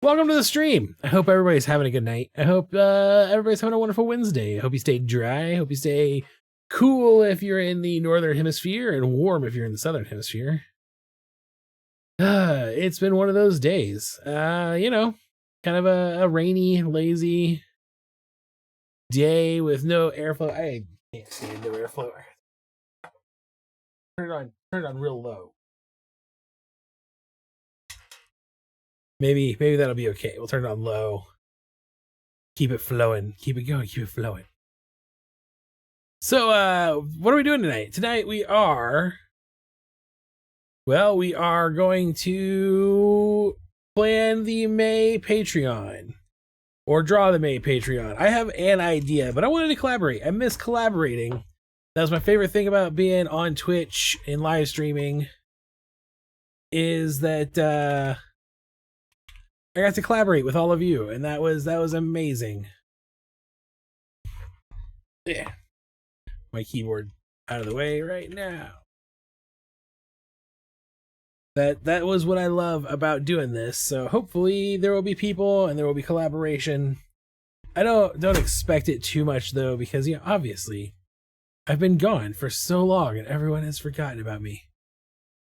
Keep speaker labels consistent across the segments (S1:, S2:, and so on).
S1: Welcome to the stream. I hope everybody's having a good night. I hope everybody's having a wonderful Wednesday. I hope you stay dry. I hope you stay cool if you're in the northern hemisphere and warm if you're in the southern hemisphere. It's been one of those days. Kind of a rainy, lazy day with no airflow. I can't stand no airflow. Turn it on real low. Maybe that'll be okay. We'll turn it on low. Keep it flowing. Keep it going. Keep it flowing. So, what are we doing tonight? Tonight we are going to plan the May Patreon. Or draw the May Patreon. I have an idea, but I wanted to collaborate. I miss collaborating. That was my favorite thing about being on Twitch and live streaming. Is that I got to collaborate with all of you, and that was amazing. Yeah. My keyboard out of the way right now. That was what I love about doing this. So hopefully there will be people and there will be collaboration. I don't expect it too much though, because obviously I've been gone for so long and everyone has forgotten about me.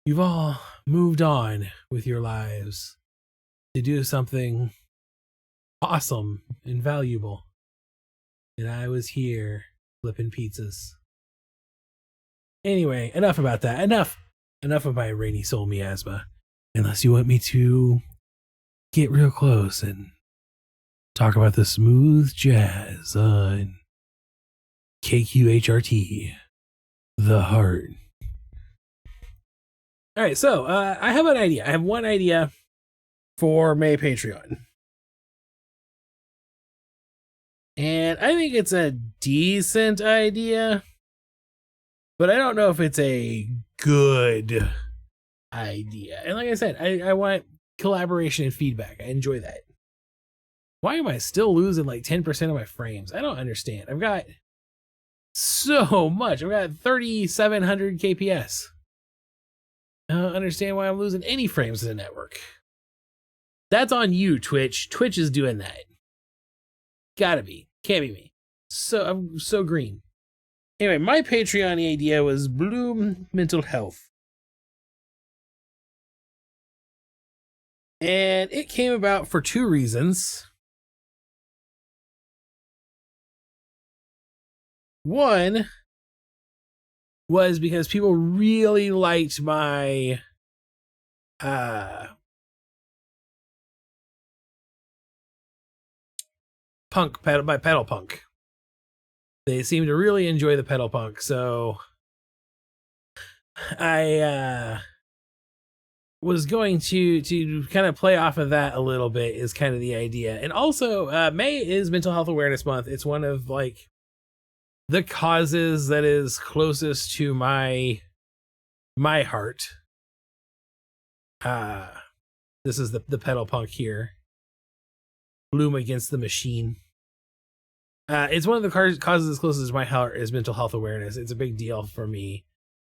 S1: You've all moved on with your lives to do something awesome and valuable. And I was here flipping pizzas. Anyway, enough about that. Enough of my rainy soul miasma. Unless you want me to get real close and talk about the smooth jazz on KQHRT, The Heart. All right, so I have an idea. I have one idea for May Patreon. And I think it's a decent idea, but I don't know if it's a good idea. And like I said, I want collaboration and feedback. I enjoy that. Why am I still losing like 10% of my frames? I don't understand. I've got so much. I've got 3,700 KPS. I don't understand why I'm losing any frames in the network. That's on you, Twitch. Twitch is doing that. Gotta be. Can't be me. So I'm so green. Anyway, my Patreon idea was Bloom Mental Health. And it came about for two reasons. One was because people really liked my pedal punk. They seem to really enjoy the pedal punk, so I was going to kind of play off of that a little bit is kind of the idea. And also May is Mental Health Awareness Month. It's one of like the causes that is closest to my heart. This is the pedal punk here. Bloom Against the Machine. It's one of the causes as closest to my heart is mental health awareness. It's a big deal for me.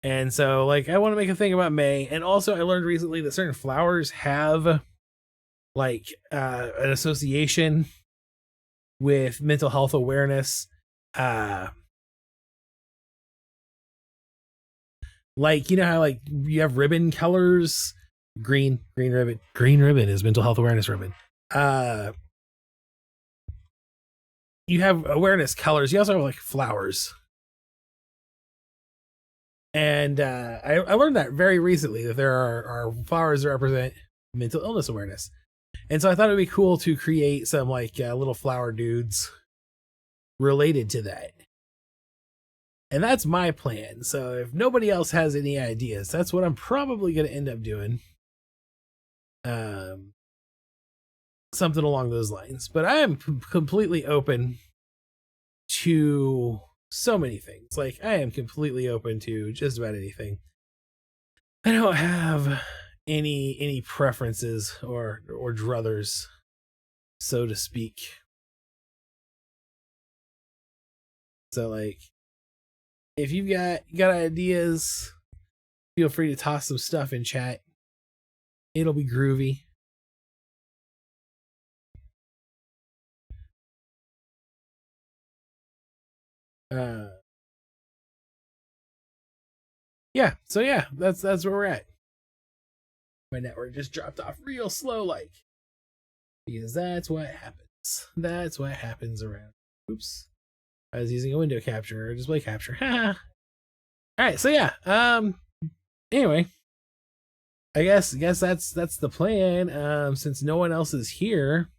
S1: And so like I want to make a thing about May. And also I learned recently that certain flowers have like an association with mental health awareness. Like, you know how like you have ribbon colors? Green ribbon. Green ribbon is mental health awareness ribbon. You have awareness colors. You also have like flowers. And I learned that very recently, that there are flowers that represent mental illness awareness. And so I thought it'd be cool to create some like little flower dudes related to that. And that's my plan. So if nobody else has any ideas, that's what I'm probably going to end up doing. Something along those lines. But I am completely open to so many things. Like I am completely open to just about anything. I don't have any preferences or druthers, so to speak. So like if you've got ideas, feel free to toss some stuff in chat. It'll be groovy. Uh, yeah, so yeah, that's where we're at. My network just dropped off real slow, like, because that's what happens. That's what happens around. Oops, I was using a window capture or display capture. All right, so yeah. Anyway, I guess that's the plan. Since no one else is here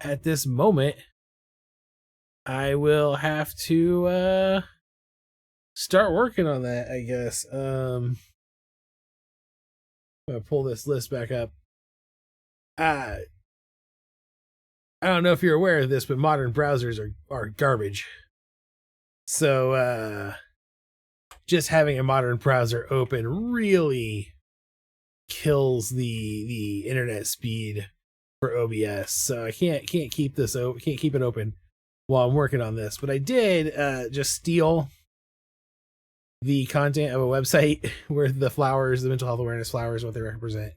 S1: at this moment, I will have to start working on that, I guess. I'm gonna pull this list back up. I don't know if you're aware of this, but modern browsers are garbage. So just having a modern browser open really kills the internet speed for OBS. So I can't keep this open, can't keep it open while I'm working on this. But I did just steal the content of a website where the flowers, the mental health awareness flowers, what they represent.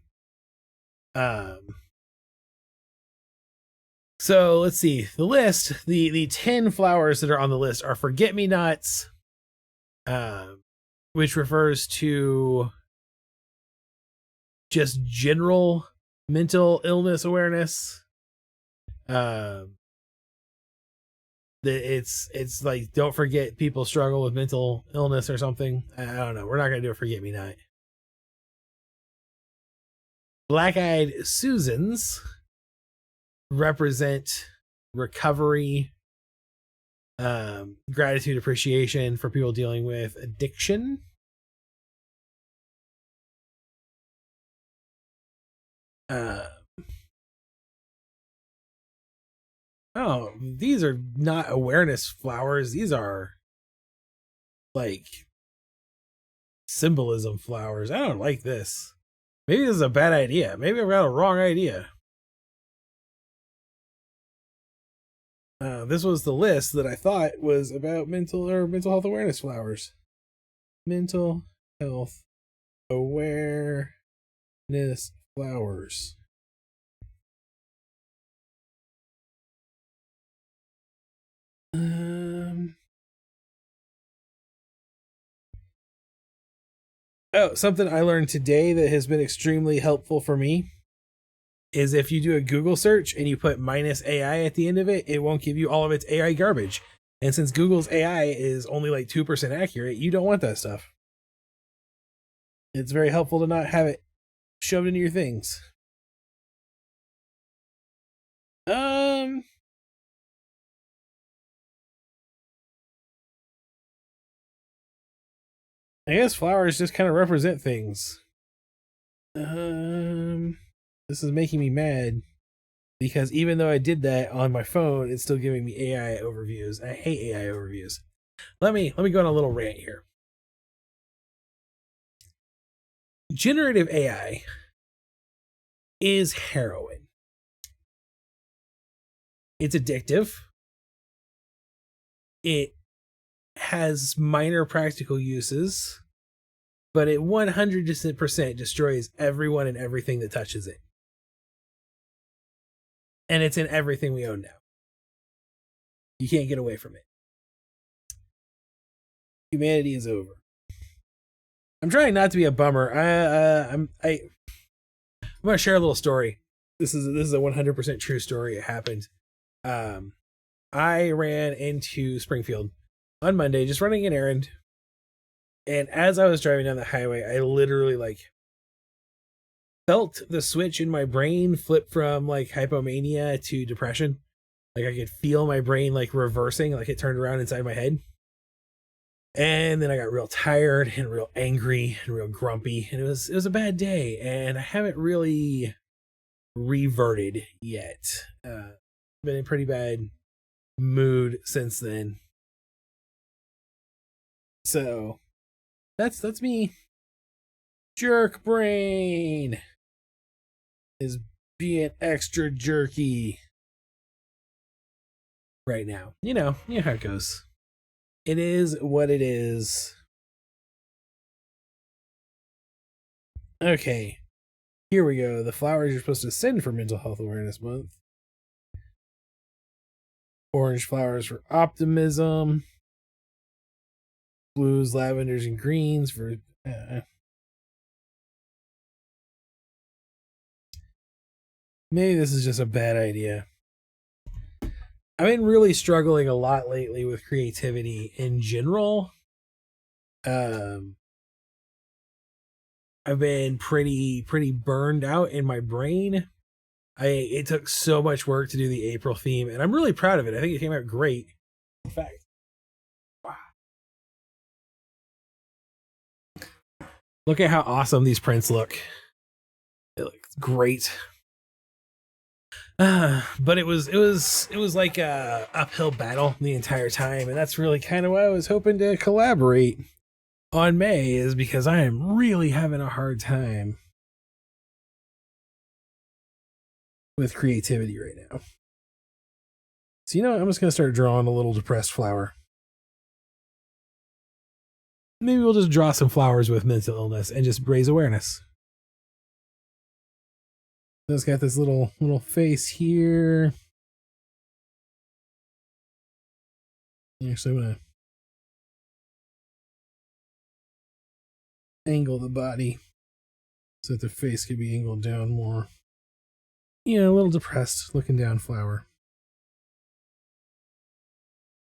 S1: So let's see the list. The 10 flowers that are on the list are forget-me-nots, which refers to just general mental illness awareness. It's like, don't forget people struggle with mental illness or something. I don't know. We're not gonna do a forget-me-not. Black-eyed Susans represent recovery, gratitude, appreciation for people dealing with addiction. Oh, these are not awareness flowers. These are like symbolism flowers. I don't like this. Maybe this is a bad idea. Maybe I've got a wrong idea. This was the list that I thought was about mental health awareness flowers. Mental health awareness flowers. Oh, something I learned today that has been extremely helpful for me is if you do a Google search and you put -AI at the end of it, it won't give you all of its AI garbage. And since Google's AI is only like 2% accurate, you don't want that stuff. It's very helpful to not have it shoved into your things. I guess flowers just kind of represent things. This is making me mad because even though I did that on my phone, it's still giving me AI overviews. I hate AI overviews. Let me go on a little rant here. Generative AI is heroin. It's addictive. It has minor practical uses, but it 100% destroys everyone and everything that touches it. And it's in everything we own now. You can't get away from it. Humanity is over. I'm trying not to be a bummer. I'm gonna share a little story. This is a 100% true story. It happened. I ran into Springfield on Monday, just running an errand. And as I was driving down the highway, I literally like felt the switch in my brain flip from like hypomania to depression. Like I could feel my brain like reversing, like it turned around inside my head. And then I got real tired and real angry and real grumpy, and it was a bad day, and I haven't really reverted yet. Been in a pretty bad mood since then. So that's me. Jerk brain is being extra jerky right now. You know how it goes. It is what it is. Okay, here we go. The flowers you're supposed to send for Mental Health Awareness Month. Orange flowers for optimism. blues, lavenders, and greens for maybe this is just a bad idea. I've been really struggling a lot lately with creativity in general. I've been pretty burned out in my brain. It took so much work to do the April theme, and I'm really proud of it. I think it came out great. In fact, wow. Look at how awesome these prints look. It looks great. But it was like a uphill battle the entire time, and that's really kind of why I was hoping to collaborate on May, is because I am really having a hard time with creativity right now. So you know what? I'm just gonna start drawing a little depressed flower. Maybe we'll just draw some flowers with mental illness and just raise awareness. So it's got this little face here. Actually, I'm gonna angle the body so that the face could be angled down more. Yeah, a little depressed looking down flower.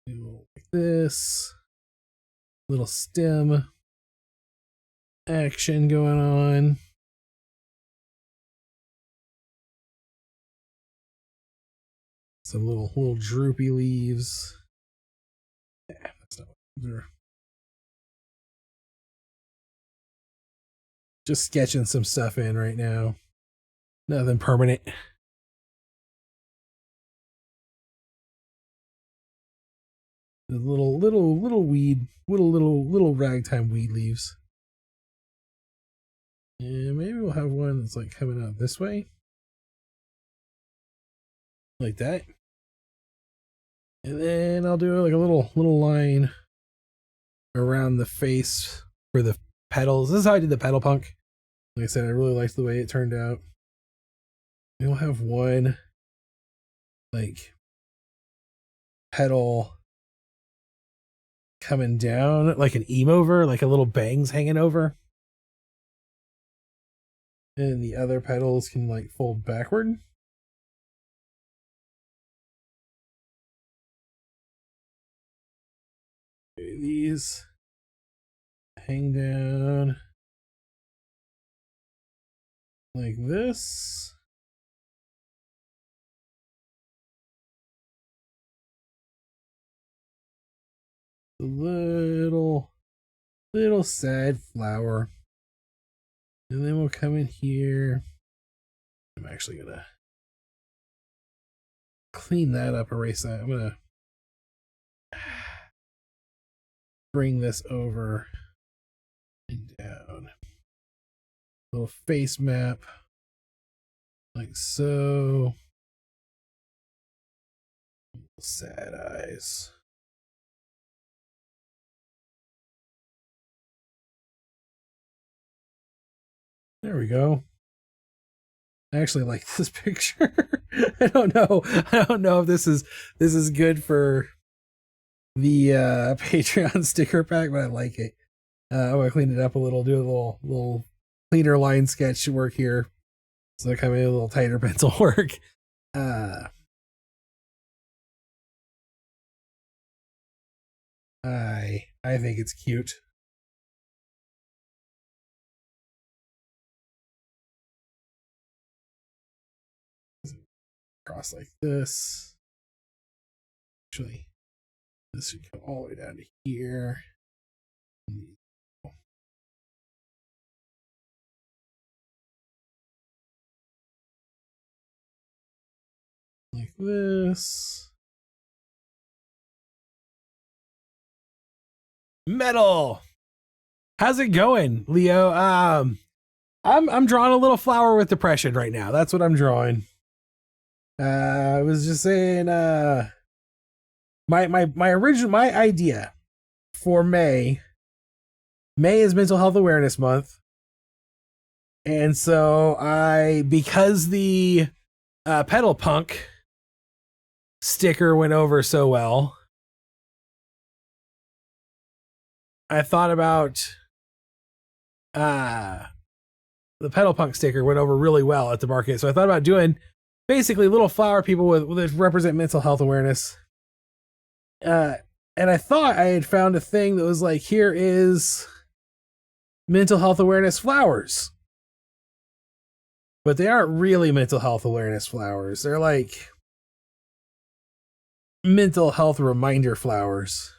S1: Like this. Little stem action going on. Some little droopy leaves. Yeah, that's not what they're. Just sketching some stuff in right now. Nothing permanent. The little weed, little ragtime weed leaves. And maybe we'll have one that's like coming out this way. Like that. And then I'll do like a little line around the face for the petals. This is how I did the petal punk. Like I said, I really liked the way it turned out. We'll have one like petal coming down like an over, like a little bangs hanging over. And the other petals can like fold backward. Okay, these hang down like this. A little sad flower. And then we'll come in here. I'm actually gonna clean that up, erase that. I'm gonna bring this over and down. Little face map. Like so. Sad eyes. There we go. I actually like this picture. I don't know if this is good for the Patreon sticker pack, but I like it. I'm gonna clean it up a little, do a little cleaner line sketch work here. So I come in a little tighter pencil work. I think it's cute. Cross like this. Actually, this should come all the way down to here. Like this. Metal. How's it going, Leo? I'm drawing a little flower with depression right now. That's what I'm drawing. I was just saying, my idea for May is Mental Health Awareness Month, and so because the Pedal Punk sticker went over so well, I thought about the pedal punk sticker went over really well at the market, so I thought about doing basically little flower people with represent mental health awareness. And I thought I had found a thing that was like, here is mental health awareness flowers. But they aren't really mental health awareness flowers. They're like mental health reminder flowers.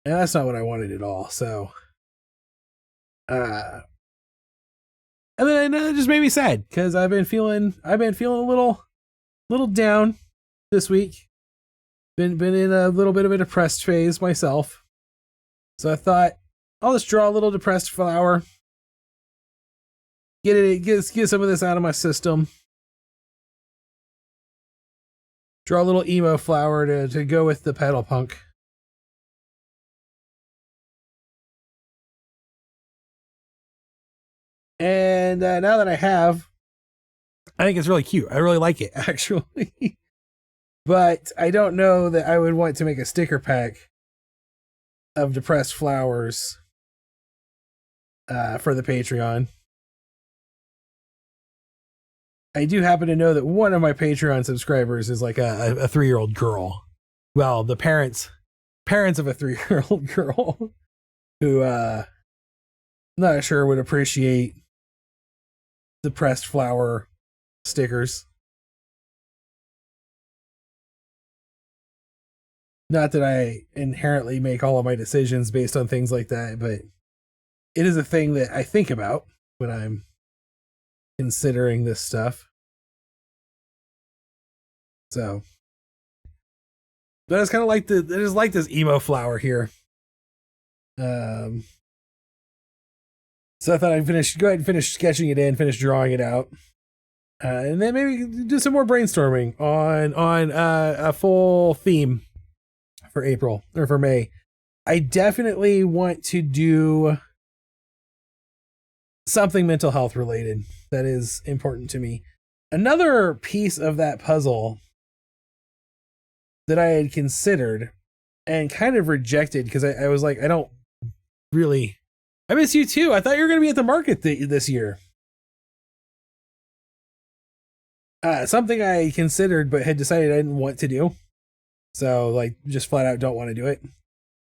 S1: And that's not what I wanted at all. So, and then it just made me sad because I've been feeling a little down this week. Been in a little bit of a depressed phase myself. So I thought I'll just draw a little depressed flower. Get some of this out of my system. Draw a little emo flower to go with the pedal punk. And now that I have, I think it's really cute. I really like it, actually. But I don't know that I would want to make a sticker pack of depressed flowers for the Patreon. I do happen to know that one of my Patreon subscribers is like a 3-year-old girl. Well, the parents of a 3-year-old girl who not sure would appreciate depressed flower stickers. Not that I inherently make all of my decisions based on things like that, but it is a thing that I think about when I'm considering this stuff. So, but I just kind of like this emo flower here. So I thought I'd go ahead and finish sketching it in, finish drawing it out, and then maybe do some more brainstorming on a full theme for April or for May. I definitely want to do something mental health related that is important to me. Another piece of that puzzle that I had considered and kind of rejected because I was like, I don't really. I miss you too. I thought you were going to be at the market this year. Something I considered but had decided I didn't want to do. So like just flat out don't want to do it.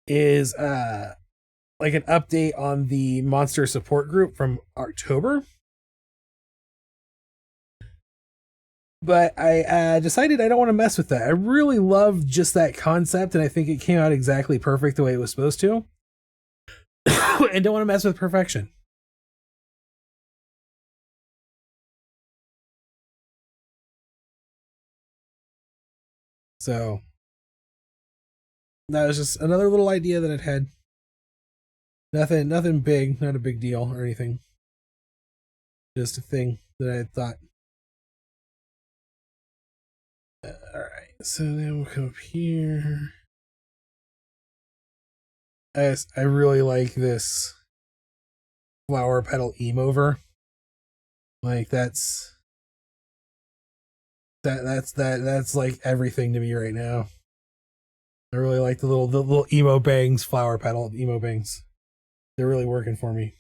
S1: Is like an update on the monster support group from October. But I decided I don't want to mess with that. I really love just that concept and I think it came out exactly perfect the way it was supposed to. And don't want to mess with perfection. So that was just another little idea that I'd had. Nothing big, not a big deal or anything. Just a thing that I had thought. Alright, so then we'll come up here. I really like this flower petal emo-over. Like that's like everything to me right now. I really like the little emo bangs, flower petal emo bangs. They're really working for me.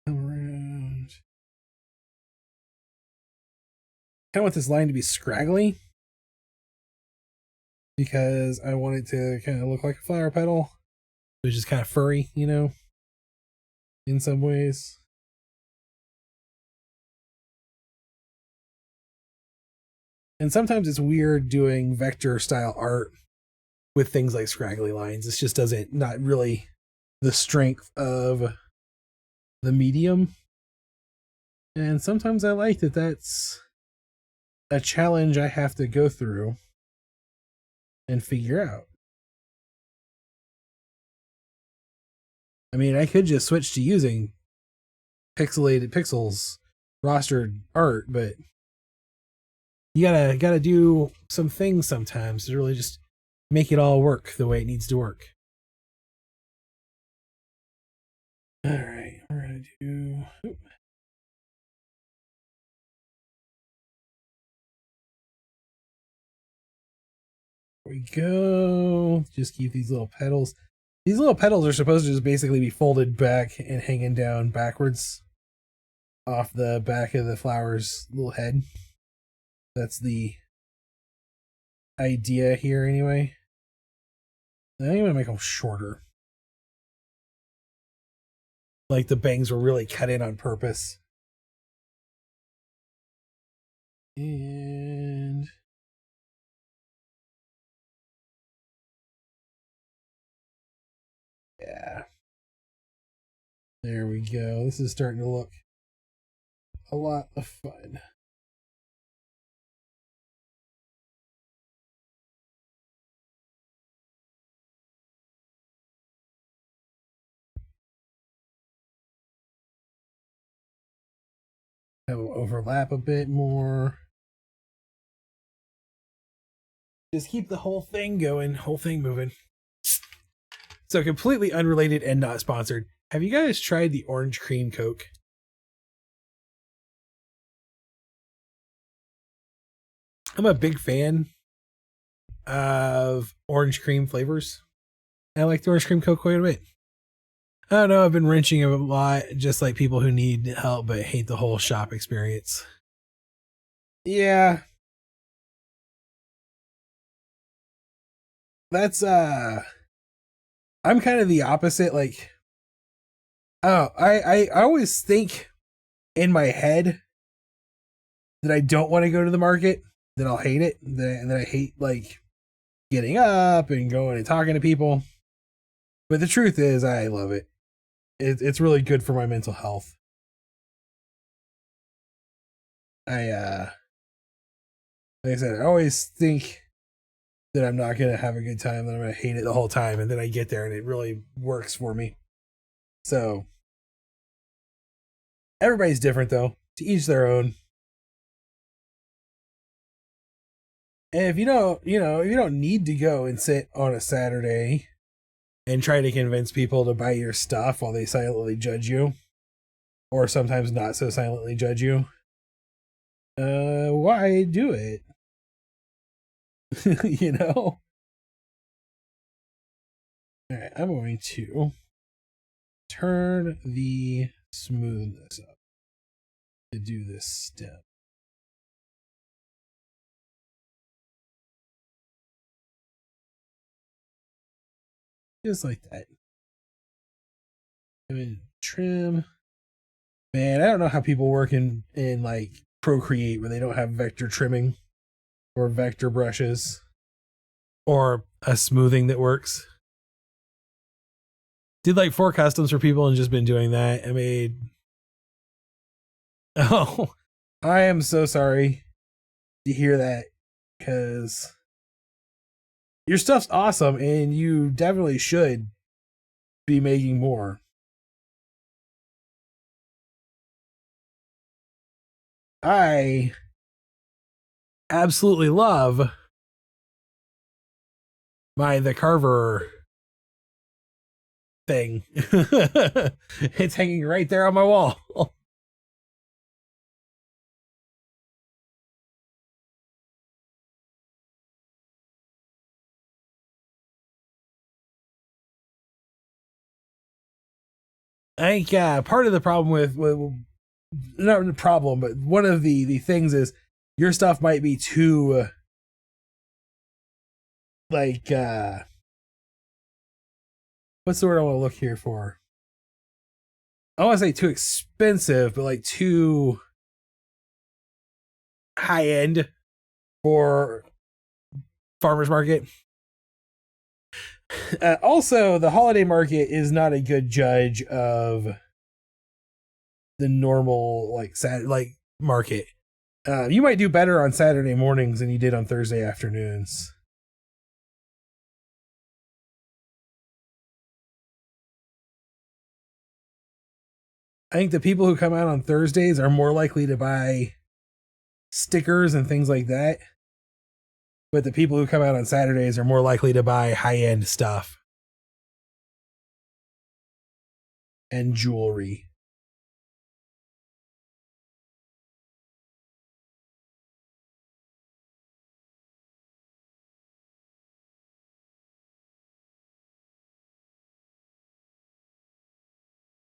S1: Come around. I want this line to be scraggly because I want it to kind of look like a flower petal, which is kind of furry, you know, in some ways. And sometimes it's weird doing vector style art with things like scraggly lines. This just not really the strength of the medium. And sometimes I like that that's a challenge I have to go through and figure out. I mean, I could just switch to using pixelated pixels rostered art, but you gotta do some things sometimes to really just make it all work the way it needs to work. All right, we're gonna do. we go. Just keep these little petals. These little petals are supposed to just basically be folded back and hanging down backwards off the back of the flower's little head. That's the idea here anyway. I think I'm gonna make them shorter. Like the bangs were really cut in on purpose. And yeah. There we go. This is starting to look a lot of fun. That will overlap a bit more. Just keep the whole thing going, whole thing moving. So completely unrelated and not sponsored. Have you guys tried the orange cream Coke? I'm a big fan of orange cream flavors. I like the orange cream Coke quite a bit. I don't know, I've been wrenching a lot, just like people who need help but hate the whole shop experience. Yeah. That's I'm kind of the opposite. Like, oh, I always think in my head that I don't want to go to the market, that I'll hate it, and then I hate like getting up and going and talking to people. But the truth is, I love it. It's really good for my mental health. Like I said, I always think that I'm not gonna have a good time, that I'm gonna hate it the whole time, and then I get there and it really works for me. So everybody's different though. To each their own. And if you don't, if you don't need to go and sit on a Saturday and try to convince people to buy your stuff while they silently judge you, or sometimes not so silently judge you, why do it? You know? Alright, I'm going to turn the smoothness up to do this step. Just like that. And trim. Man, I don't know how people work in like Procreate where they don't have vector trimming or vector brushes or a smoothing that works. Did like 4 customs for people and just been doing that. I made. Oh, I am so sorry to hear that, because your stuff's awesome and you definitely should be making more. I absolutely love the Carver thing. It's hanging right there on my wall. I think part of the problem with not the problem, but one of the things is your stuff might be too like what's the word I want to look here for? I don't want to say too expensive, but like too high end for farmers market. Also, the holiday market is not a good judge of the normal like market. You might do better on Saturday mornings than you did on Thursday afternoons. I think the people who come out on Thursdays are more likely to buy stickers and things like that. But the people who come out on Saturdays are more likely to buy high-end stuff and jewelry.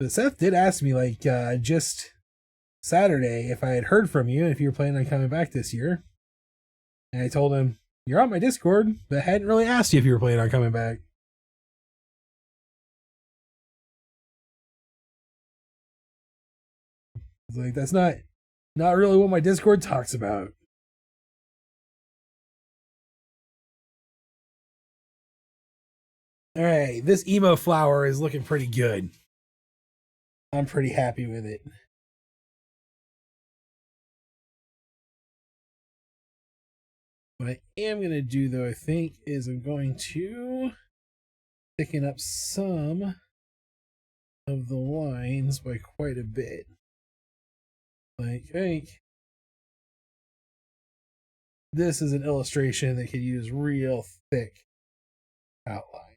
S1: But Seth did ask me, like, just Saturday if I had heard from you and if you were planning on coming back this year. And I told him, you're on my Discord, but I hadn't really asked you if you were planning on coming back. It's like, that's not really what my Discord talks about. All right, this emo flower is looking pretty good. I'm pretty happy with it. What I am going to do, though, I think, is I'm going to thicken up some of the lines by quite a bit. Like, this is an illustration that could use real thick outlines.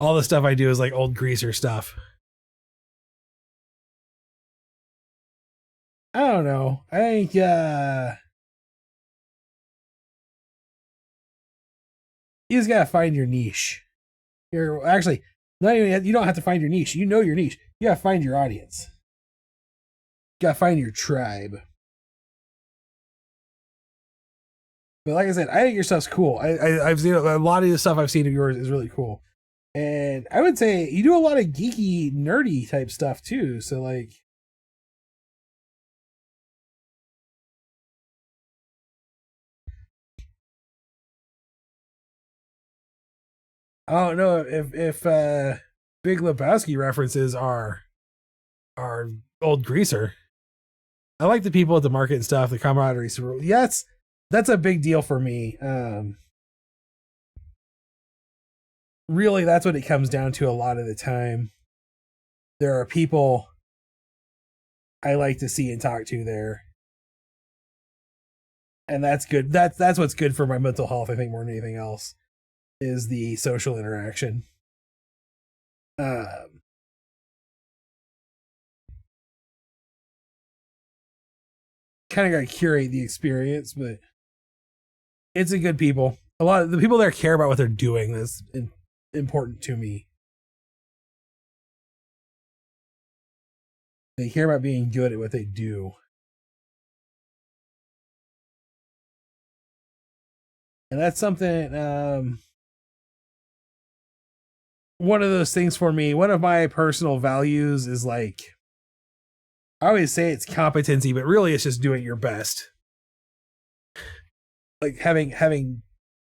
S1: All the stuff I do is like old greaser stuff. I don't know. I think you just gotta find your niche. You're actually not even, you don't have to find your niche. You know your niche. You gotta find your audience. You gotta find your tribe. But like I said, I think your stuff's cool. I've seen a lot of the stuff I've seen of yours is really cool. And I would say you do a lot of geeky, nerdy type stuff too. So like, I don't know if Big Lebowski references are old greaser. I like the people at the market and stuff, the camaraderie. So yeah, that's a big deal for me. Really, that's what it comes down to a lot of the time. There are people I like to see and talk to there. And that's good. That's what's good for my mental health, I think, more than anything else, is the social interaction. Kind of got to curate the experience, but it's a good people. A lot of the people there care about what they're doing. That's important to me. They care about being good at what they do. And that's something, one of those things for me, one of my personal values is like, I always say it's competency, but really it's just doing your best. Like having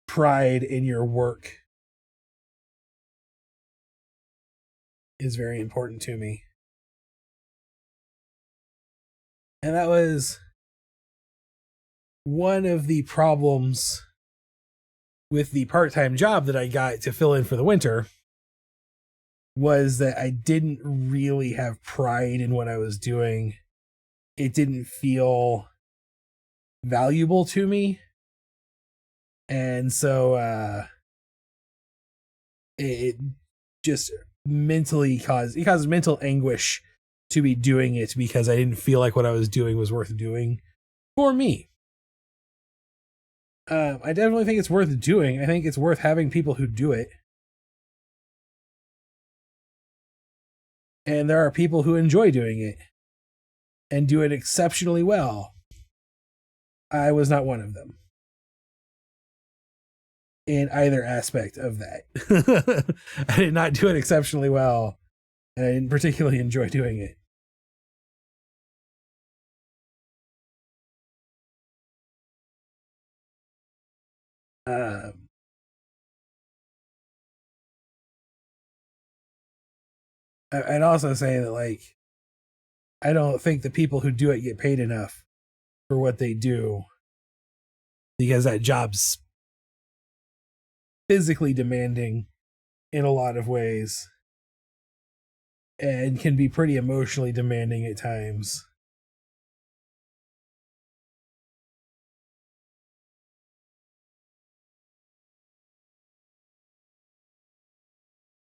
S1: pride in your work is very important to me. And that was one of the problems with the part-time job that I got to fill in for the winter, was that I didn't really have pride in what I was doing. It didn't feel valuable to me. And so it just mentally caused mental anguish to be doing it, because I didn't feel like what I was doing was worth doing for me. I definitely think it's worth doing. I think it's worth having people who do it. And there are people who enjoy doing it and do it exceptionally well. I was not one of them in either aspect of that. I did not do it exceptionally well, and I didn't particularly enjoy doing it. I'd also say that, like, I don't think the people who do it get paid enough for what they do, because that job's physically demanding in a lot of ways and can be pretty emotionally demanding at times.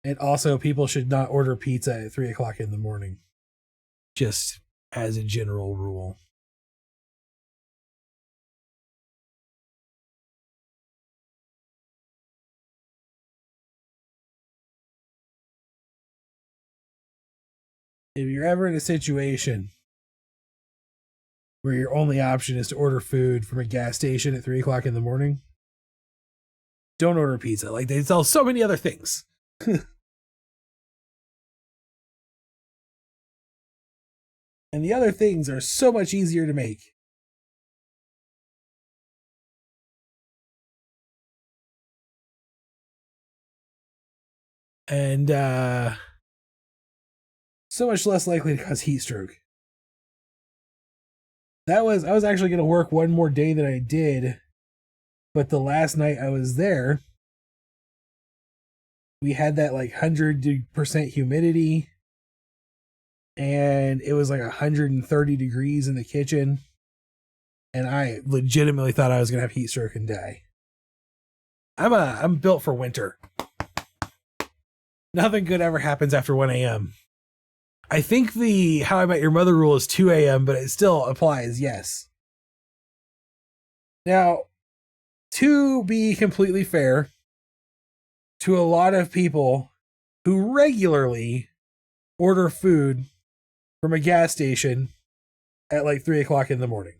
S1: And also, people should not order pizza at 3 o'clock in the morning, just as a general rule. if you're ever in a situation where your only option is to order food from a gas station at 3 o'clock in the morning, don't order pizza. Like, they sell so many other things. And the other things are so much easier to make. And so much less likely to cause heat stroke. I was actually going to work one more day than I did, but the last night I was there, we had that like 100% humidity, and it was like 130 degrees in the kitchen, and I legitimately thought I was going to have heat stroke and die. I'm built for winter. Nothing good ever happens after 1 a.m. I think the How I Met Your Mother rule is 2 a.m., but it still applies, yes. Now, to be completely fair to a lot of people who regularly order food from a gas station at like 3 o'clock in the morning,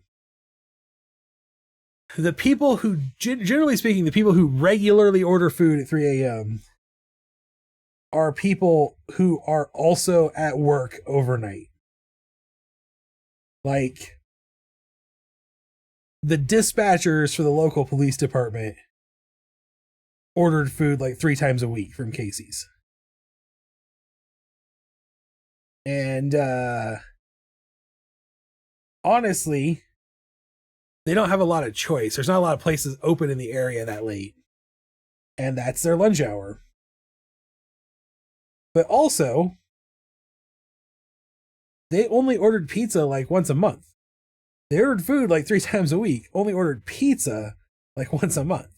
S1: the people who, generally speaking, the people who regularly order food at 3 a.m. are people who are also at work overnight. Like, the dispatchers for the local police department ordered food like 3 times a week from Casey's. And honestly, they don't have a lot of choice. There's not a lot of places open in the area that late. And that's their lunch hour. But also, they only ordered pizza like once a month. They ordered food like 3 times a week, only ordered pizza like once a month.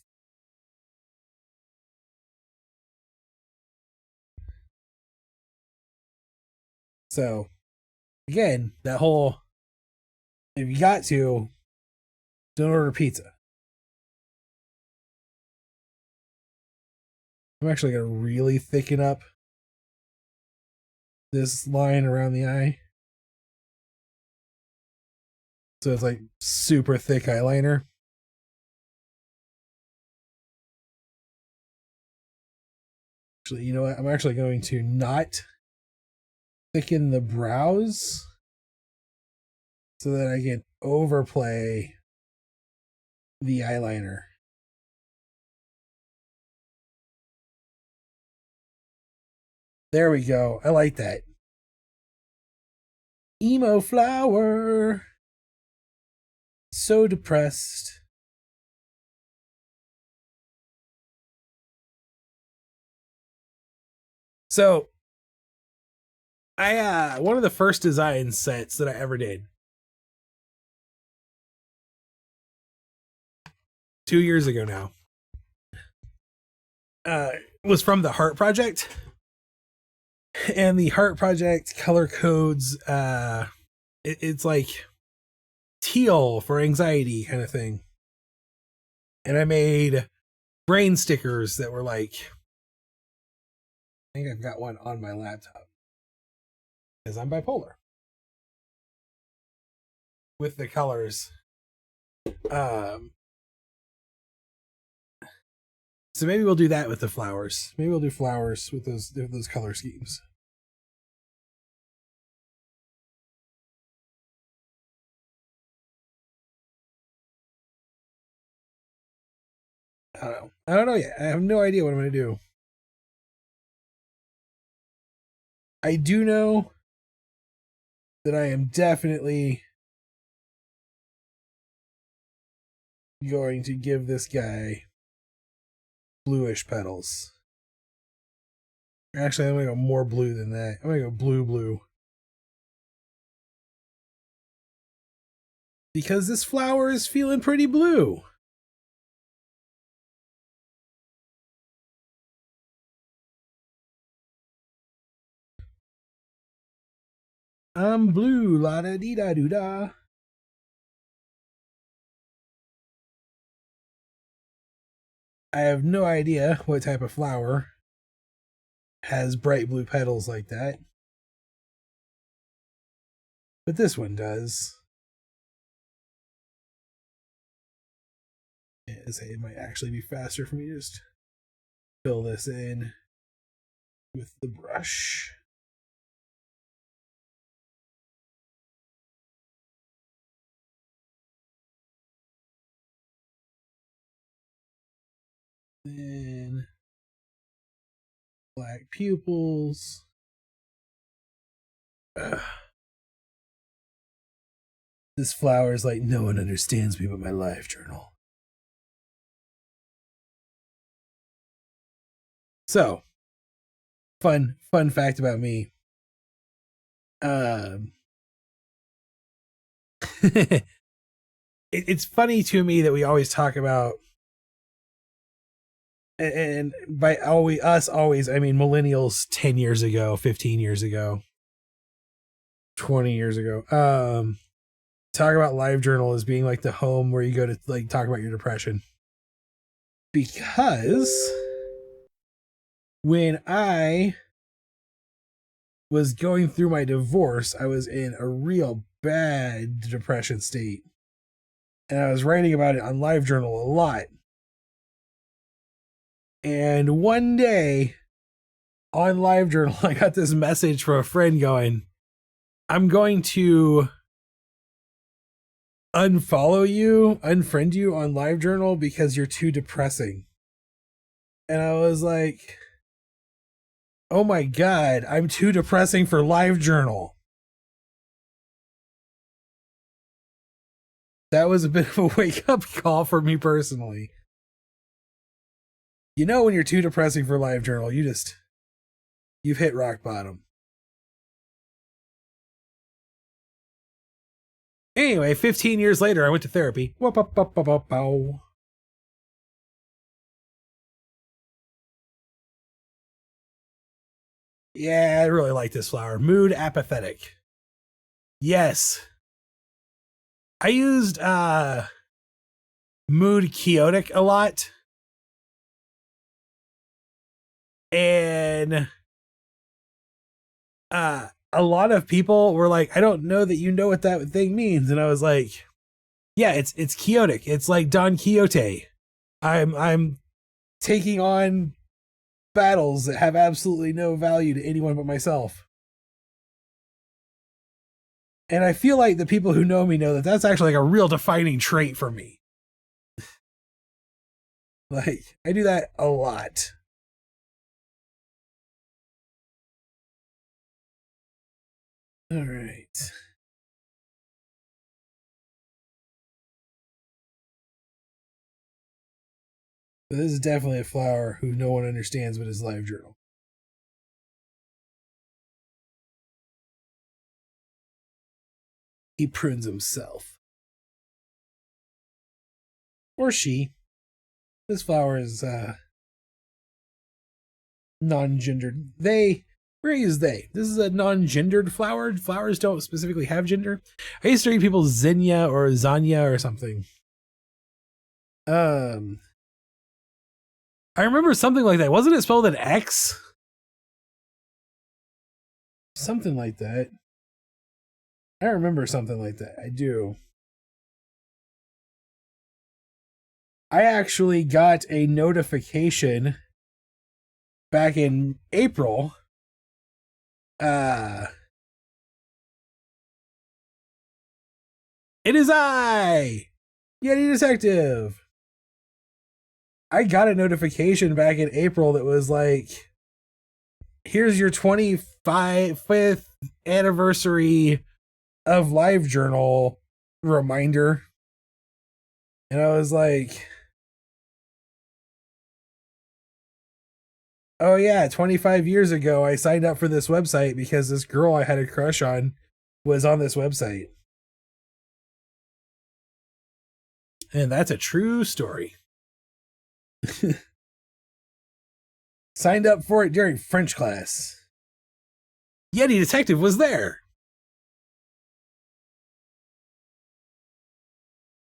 S1: So, again, that whole, if you got to, don't order pizza. I'm actually going to really thicken up this line around the eye. So it's like super thick eyeliner. Actually, you know what? I'm actually going to not thicken the brows so that I can overplay the eyeliner. There we go. I like that. Emo flower. So depressed. So, one of the first design sets that I ever did, 2 years ago now, was from the Heart Project. And the Heart Project color codes, it's like teal for anxiety kind of thing. And I made brain stickers that were like, I think I've got one on my laptop, because I'm bipolar, with the colors. So maybe we'll do that with the flowers. Maybe we'll do flowers with those color schemes. I don't know. I don't know yet. I have no idea what I'm going to do. I do know that I am definitely going to give this guy bluish petals. Actually, I'm going to go more blue than that. I'm going to go blue. Because this flower is feeling pretty blue. I'm blue, la da dee da doo da. I have no idea what type of flower has bright blue petals like that. but this one does. It might actually be faster for me to just fill this in with the brush. Then black pupils. Ugh. This flower is like, no one understands me but my life journal. So, fun fact about me. It's funny to me that we always talk about, and by always, I mean millennials 10 years ago, 15 years ago, 20 years ago. Talk about LiveJournal as being like the home where you go to like talk about your depression. Because when I was going through my divorce, I was in a real bad depression state. And I was writing about it on LiveJournal a lot. And one day on LiveJournal, I got this message from a friend going, I'm going to unfriend you on LiveJournal because you're too depressing. And I was like, oh my God, I'm too depressing for LiveJournal. That was a bit of a wake-up call for me personally. You know when you're too depressing for LiveJournal, you've hit rock bottom. Anyway, 15 years later, I went to therapy. Yeah, I really like this flower. Mood apathetic. Yes. I used mood chaotic a lot. And a lot of people were like, I don't know that you know what that thing means. And I was like, yeah, it's chaotic. It's like Don Quixote. I'm taking on battles that have absolutely no value to anyone but myself. And I feel like the people who know me know that that's actually like a real defining trait for me. Like, I do that a lot. All right. But this is definitely a flower who no one understands but his LiveJournal. He prunes himself. Or she. This flower is non-gendered. We're gonna use they. This is a non-gendered flower. Flowers don't specifically have gender. I used to read people Xenia or Zanya or something. I remember something like that. Wasn't it spelled an X? Something like that. I remember something like that. I do. I actually got a notification back in April. It is I, Yeti Detective. I got a notification back in April that was like, here's your 25th anniversary of LiveJournal reminder. And I was like, oh yeah, 25 years ago, I signed up for this website because this girl I had a crush on was on this website. And that's a true story. Signed up for it during French class. Yeti Detective was there.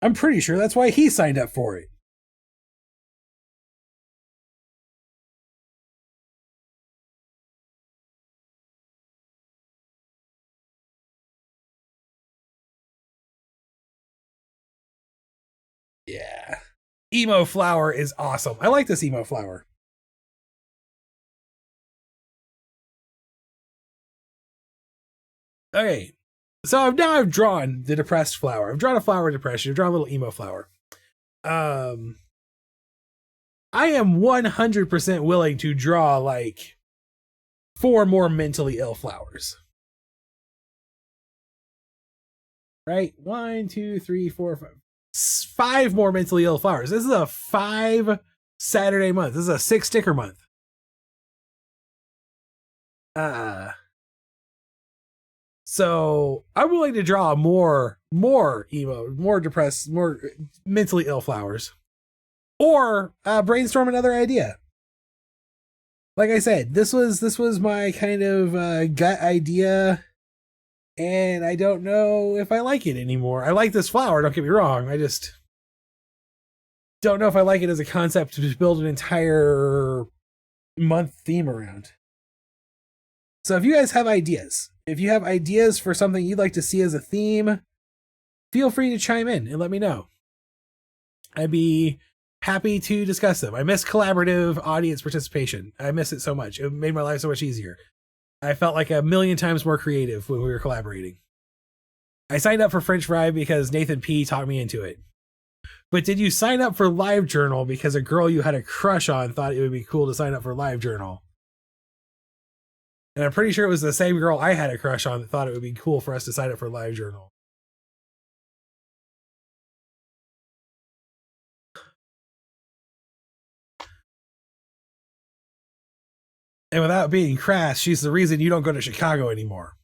S1: I'm pretty sure that's why he signed up for it. Yeah. Emo flower is awesome. I like this emo flower. Okay. So I've drawn the depressed flower. I've drawn a flower of depression. I've drawn a little emo flower. I am 100% willing to draw like 4 more mentally ill flowers. Right? 1, 2, 3, 4, 5. 5 more mentally ill flowers. This is a 5 Saturday month. This is a 6 sticker month. So I'm willing to draw more emo, more depressed, more mentally ill flowers, or brainstorm another idea. Like I said, this was my kind of gut idea, and I don't know if I like it anymore. I like this flower, don't get me wrong. I just don't know if I like it as a concept to build an entire month theme around. So if you guys have ideas, if you have ideas for something you'd like to see as a theme, feel free to chime in and let me know. I'd be happy to discuss them. I miss collaborative audience participation. I miss it so much. It made my life so much easier. I felt like a million times more creative when we were collaborating. I signed up for French Fry because Nathan P. talked me into it. But did you sign up for LiveJournal because a girl you had a crush on thought it would be cool to sign up for LiveJournal? And I'm pretty sure it was the same girl I had a crush on that thought it would be cool for us to sign up for LiveJournal. And without being crass, she's the reason you don't go to Chicago anymore.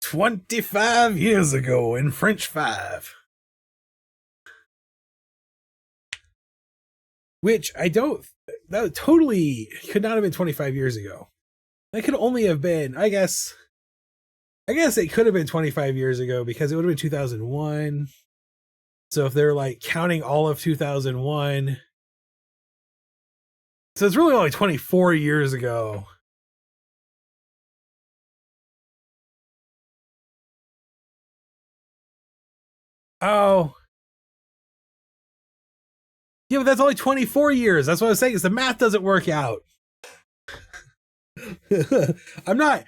S1: 25 years ago in French 5. Which that totally could not have been 25 years ago. That could only have been, I guess it could have been 25 years ago because it would have been 2001. So if they're like counting all of 2001, so it's really only 24 years ago. Oh. Yeah, but that's only 24 years. That's what I was saying, is the math doesn't work out. I'm not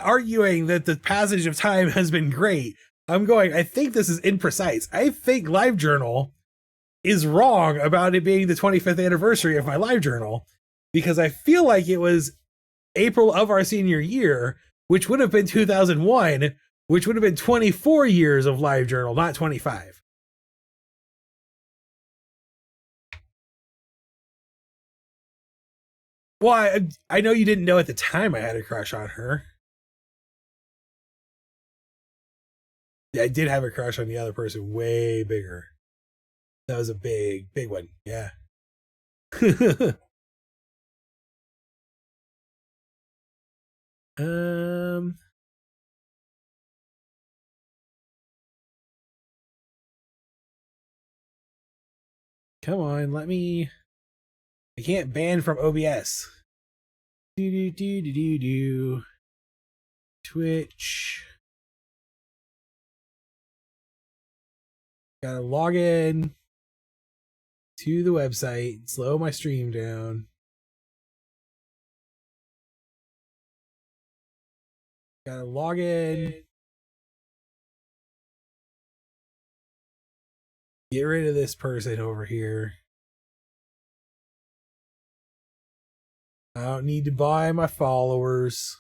S1: arguing that the passage of time has been great. I think this is imprecise. I think LiveJournal is wrong about it being the 25th anniversary of my LiveJournal, because I feel like it was April of our senior year, which would have been 2001, which would have been 24 years of LiveJournal, not 25. Well, I know you didn't know at the time I had a crush on her. Yeah, I did have a crush on the other person, way bigger. That was a big one. Yeah. um. Come on, let me. I can't ban from OBS. Twitch. Gotta log in to the website, slow my stream down. Gotta log in. Get rid of this person over here. I don't need to buy my followers.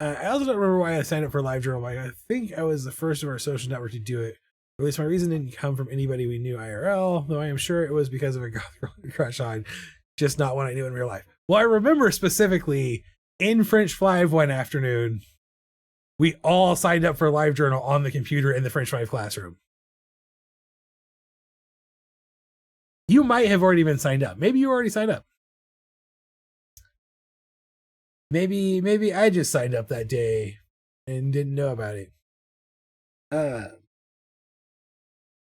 S1: I also don't remember why I signed up for LiveJournal. I think I was the first of our social network to do it. Or at least my reason didn't come from anybody we knew IRL, though I am sure it was because of a goth girl crush on, just not one I knew in real life. Well, I remember specifically in French 5 one afternoon, we all signed up for LiveJournal on the computer in the French 5 classroom. You might have already been signed up. Maybe you already signed up. Maybe I just signed up that day and didn't know about it.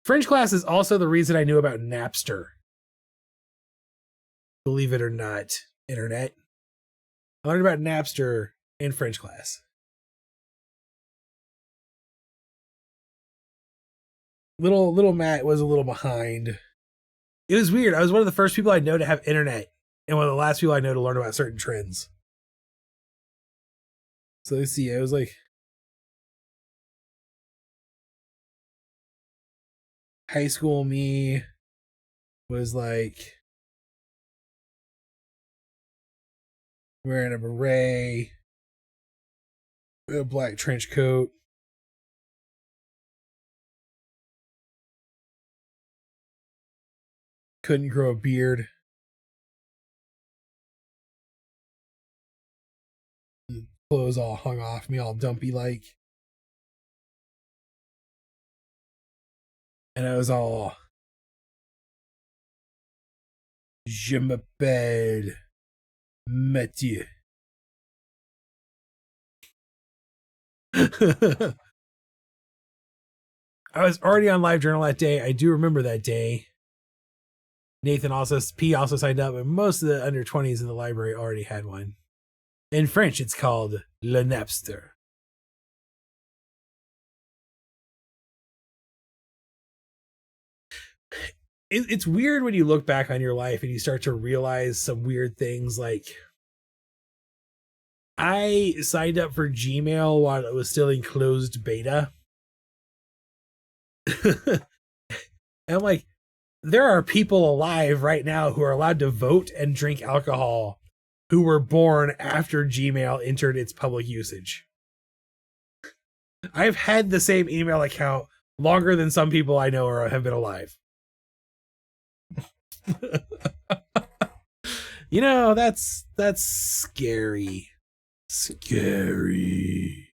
S1: French class is also the reason I knew about Napster. Believe it or not, internet. I learned about Napster in French class. Little Matt was a little behind. It was weird. I was one of the first people I know to have internet, and one of the last people I know to learn about certain trends. So let's see. I was like, high school me was like wearing a beret, a black trench coat. Couldn't grow a beard. Clothes all hung off me, all dumpy like. And I was all, je m'appelle Mathieu. I was already on LiveJournal that day. I do remember that day. Nathan also signed up, and most of the under 20s in the library already had one. In French, it's called Le Napster. It's weird when you look back on your life and you start to realize some weird things. Like, I signed up for Gmail while it was still in closed beta. And I'm like, there are people alive right now who are allowed to vote and drink alcohol who were born after Gmail entered its public usage. I've had the same email account longer than some people I know or have been alive. You know, that's scary. Scary.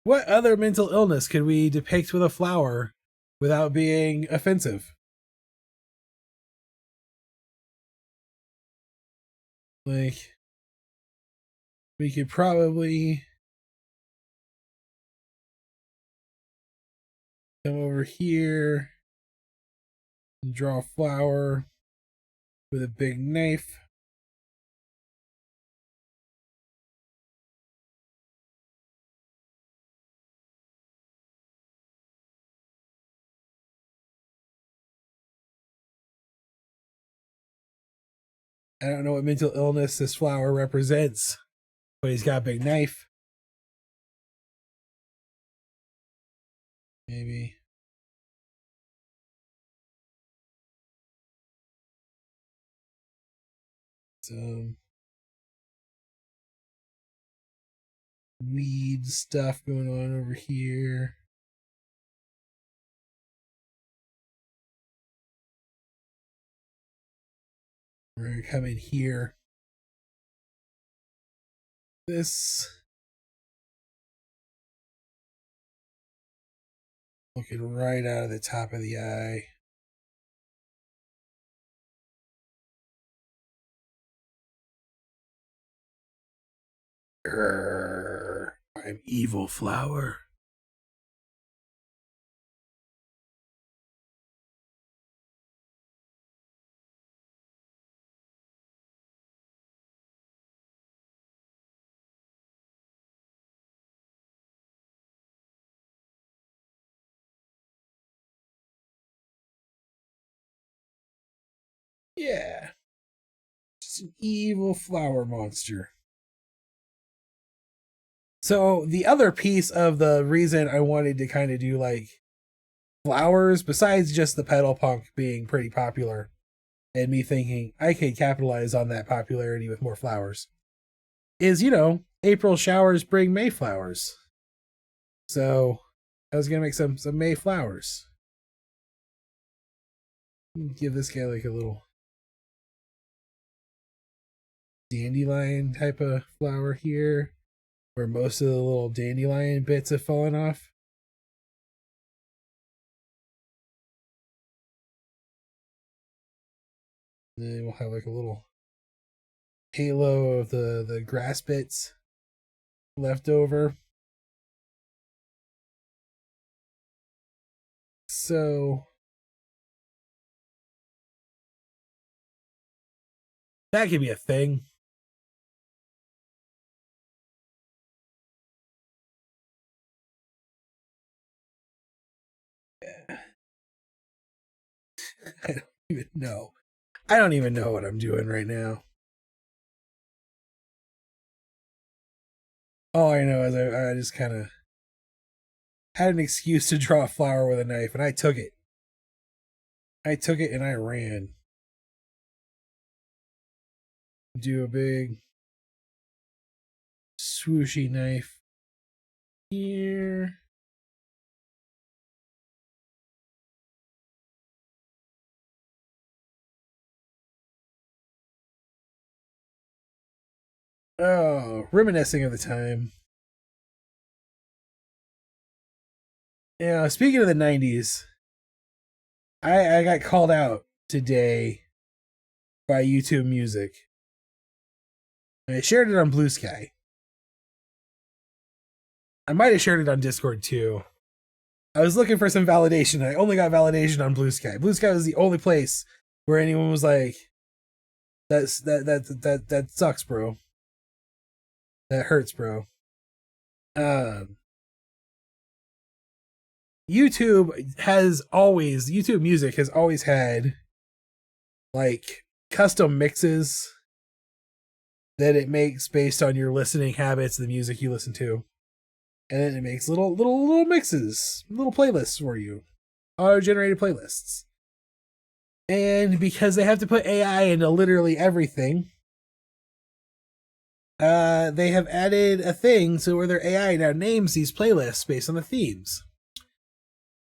S1: What other mental illness could we depict with a flower without being offensive? Like, we could probably come over here and draw a flower with a big knife. I don't know what mental illness this flower represents, but he's got a big knife. Maybe. Some weed stuff going on over here. We're going to come in here. This. Looking right out of the top of the eye. I'm evil flower. Yeah. Just an evil flower monster. So the other piece of the reason I wanted to kind of do like flowers, besides just the pedal punk being pretty popular, and me thinking I could capitalize on that popularity with more flowers, is, you know, April showers bring May flowers. So I was gonna make some May flowers. Give this guy like a little dandelion type of flower here, where most of the little dandelion bits have fallen off. then we'll have like a little halo of the grass bits left over. So that could be a thing. I don't even know. I don't even know what I'm doing right now. All I know is I just kind of had an excuse to draw a flower with a knife, and I took it. I took it and I ran. Do a big swooshy knife here. Oh, reminiscing of the time. Yeah, speaking of the 90s, I got called out today by YouTube Music. And I shared it on Blue Sky. I might have shared it on Discord too. I was looking for some validation. I only got validation on Blue Sky. Blue Sky was the only place where anyone was like, that sucks, bro. That hurts, bro. YouTube Music has always had like custom mixes that it makes based on your listening habits, the music you listen to. And then it makes little mixes, little playlists for you. Auto-generated playlists. And because they have to put AI into literally everything, they have added a thing so where their AI now names these playlists based on the themes.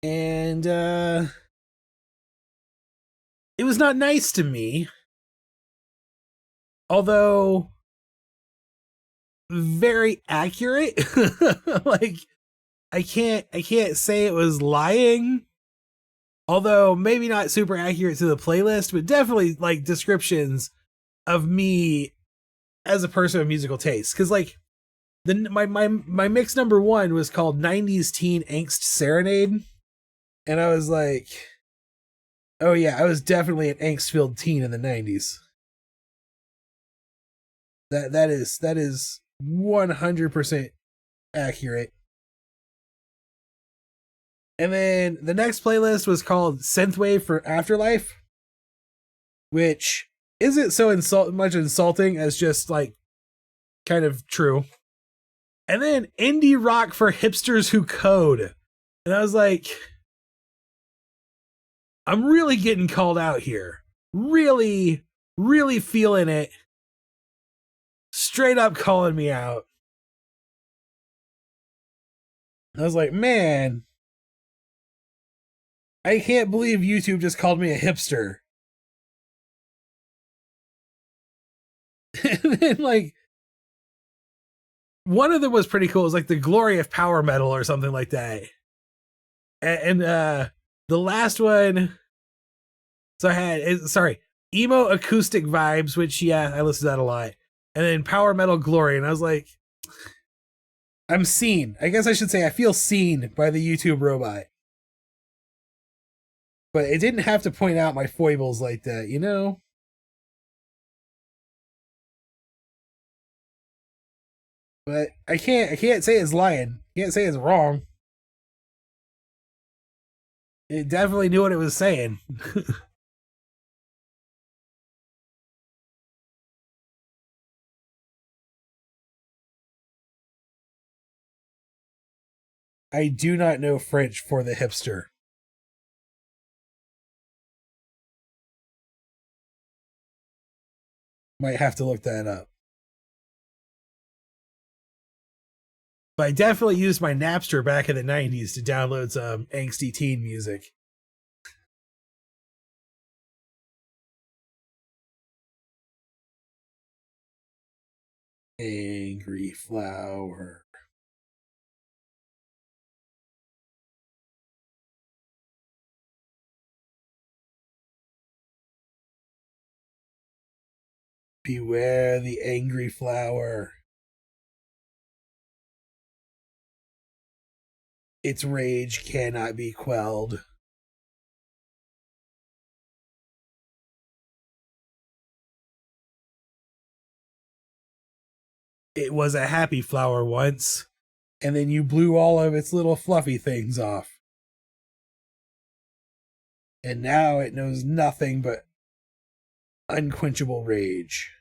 S1: And it was not nice to me. Although very accurate. Like I can't say it was lying. Although maybe not super accurate to the playlist, but definitely like descriptions of me as a person of musical taste. Cause like my mix number 1 was called 90s Teen Angst Serenade. And I was like, oh yeah, I was definitely an angst-filled teen in the 90s. That is 100% accurate. And then the next playlist was called Synthwave for Afterlife, which isn't so much insulting as just like kind of true. And then Indie Rock for Hipsters Who Code. And I was like, I'm really getting called out here. Really, really feeling it. Straight up calling me out. I was like, man, I can't believe YouTube just called me a hipster. And then, like, one of them was pretty cool. It was like the glory of power metal or something like that. And the last one, so I had, emo acoustic vibes, which, yeah, I listened to that a lot. And then power metal glory. And I was like, I'm seen. I guess I should say I feel seen by the YouTube robot. But it didn't have to point out my foibles like that, you know? But I can't say it's lying. I can't say it's wrong. It definitely knew what it was saying. I do not know French for the hipster. Might have to look that up. But I definitely used my Napster back in the 90s to download some angsty teen music. Angry Flower. Beware the angry flower. Its rage cannot be quelled. It was a happy flower once, and then you blew all of its little fluffy things off. And now it knows nothing but unquenchable rage.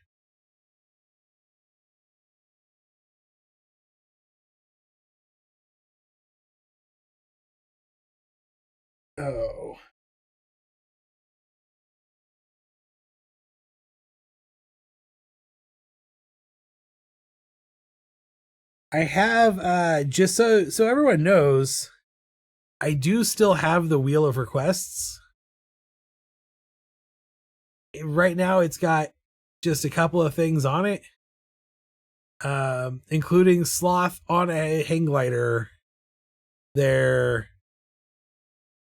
S1: Oh. I have just so everyone knows, I do still have the Wheel of Requests. Right now it's got just a couple of things on it. Including Sloth on a hang glider. Their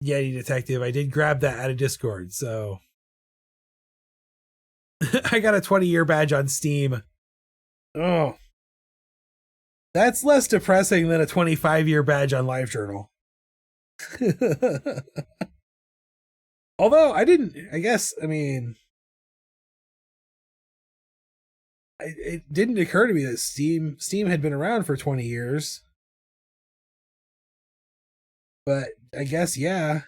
S1: Yeti detective. I did grab that out of Discord, so I got a 20-year badge on Steam. Oh. That's less depressing than a 25-year badge on LiveJournal. Although it didn't occur to me that Steam had been around for 20 years. But I guess, yeah.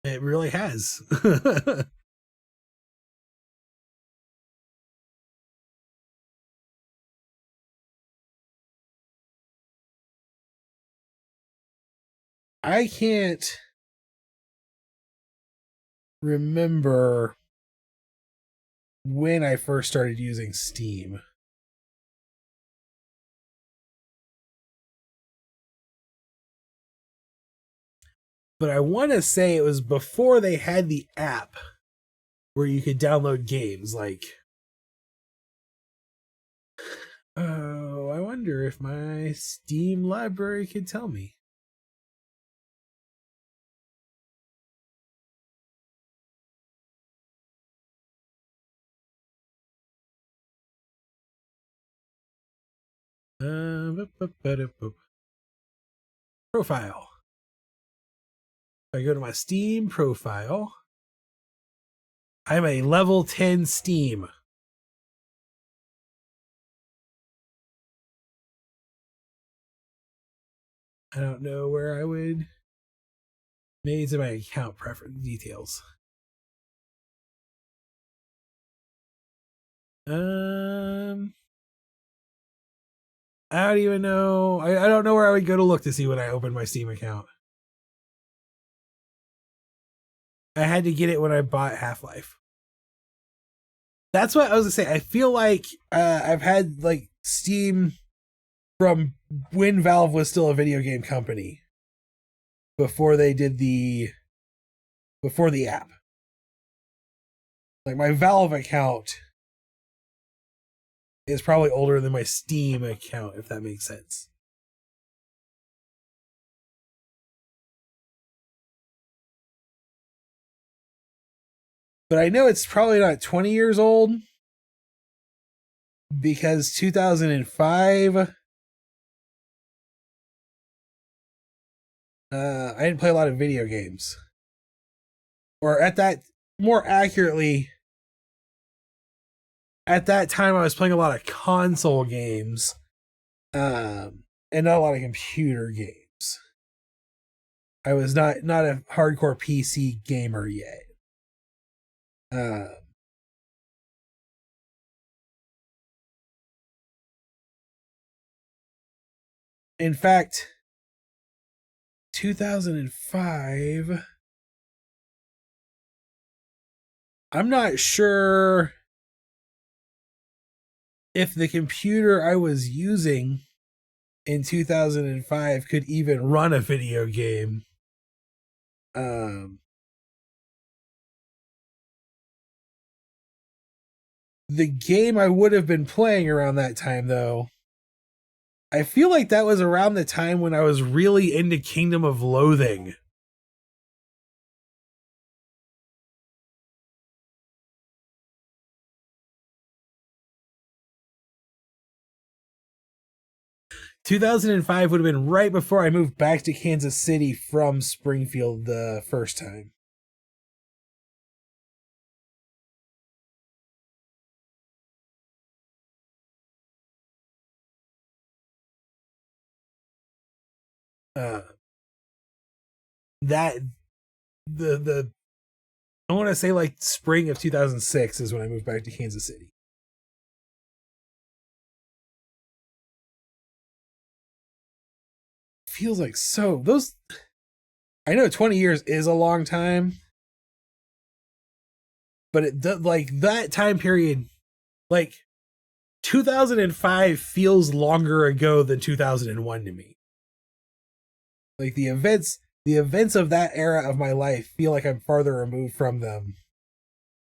S1: It really has. I can't remember when I first started using Steam. But I want to say it was before they had the app where you could download games. Like, oh, I wonder if my Steam library could tell me. Profile. If I go to my Steam profile, I'm a level 10 Steam. I don't know where I would. Maybe it's in my account preference details. I don't even know. I don't know where I would go to look to see when I open my Steam account. I had to get it when I bought Half-Life. That's what I was gonna say. I feel like I've had like Steam from when Valve was still a video game company before they did the app. Like my Valve account is probably older than my Steam account, if that makes sense. But I know it's probably not 20 years old because 2005 I didn't play a lot of video games. Or more accurately, at that time I was playing a lot of console games and not a lot of computer games. I was not a hardcore PC gamer yet. In fact, 2005, I'm not sure if the computer I was using in 2005 could even run a video game. The game I would have been playing around that time, though, I feel like that was around the time when I was really into Kingdom of Loathing. ...2005 would have been right before I moved back to Kansas City from Springfield the first time. Uh, that the I want to say like spring of 2006 is when I moved back to Kansas City. Feels like so those. I know 20 years is a long time, but it like that time period, like 2005 feels longer ago than 2001 to me. Like the events of that era of my life feel like I'm farther removed from them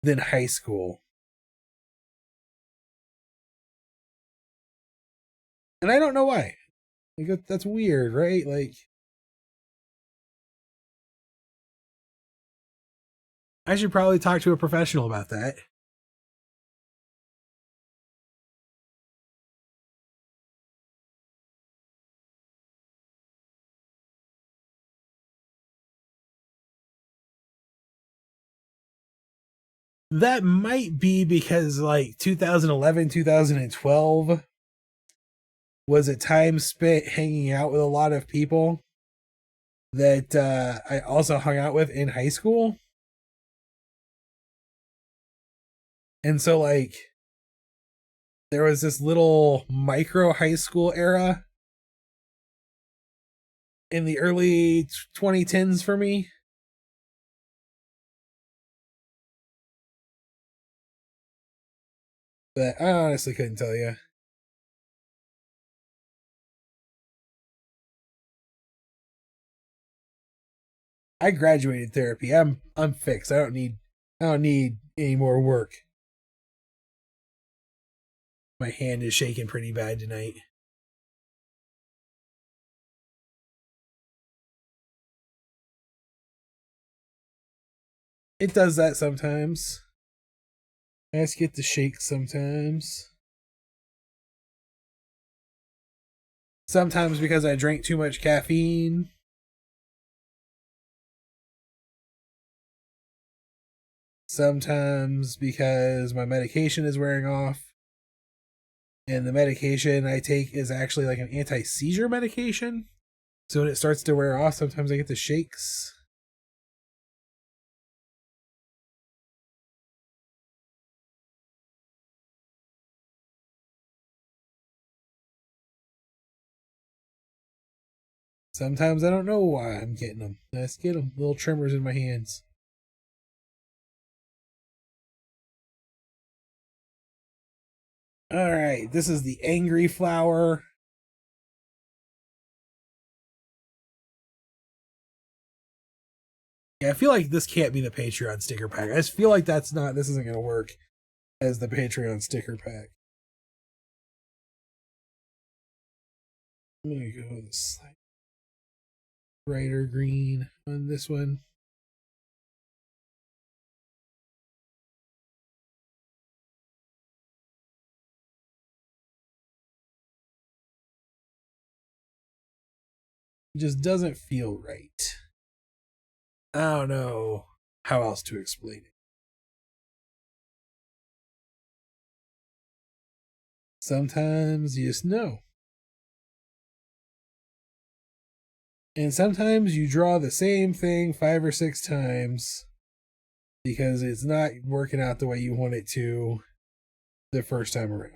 S1: than high school. And I don't know why. Like that's weird, right? Like I should probably talk to a professional about that. That might be because like 2011, 2012 was a time spent hanging out with a lot of people that I also hung out with in high school. And so like there was this little micro high school era in the early 2010s for me. But I honestly couldn't tell you. I graduated therapy. I'm fixed. I don't need any more work. My hand is shaking pretty bad tonight. It does that sometimes. I just get the shakes sometimes. Sometimes because I drank too much caffeine. Sometimes because my medication is wearing off. And the medication I take is actually like an anti-seizure medication. So when it starts to wear off, sometimes I get the shakes. Sometimes I don't know why I'm getting them. I just get them. Little tremors in my hands. All right, this is the angry flower. Yeah, I feel like this can't be the Patreon sticker pack. I just feel like this isn't going to work as the Patreon sticker pack. I'm going to go with a slight brighter green on this one. It just doesn't feel right. I don't know how else to explain it. Sometimes you just know. And sometimes you draw the same thing 5 or 6 times because it's not working out the way you want it to the first time around.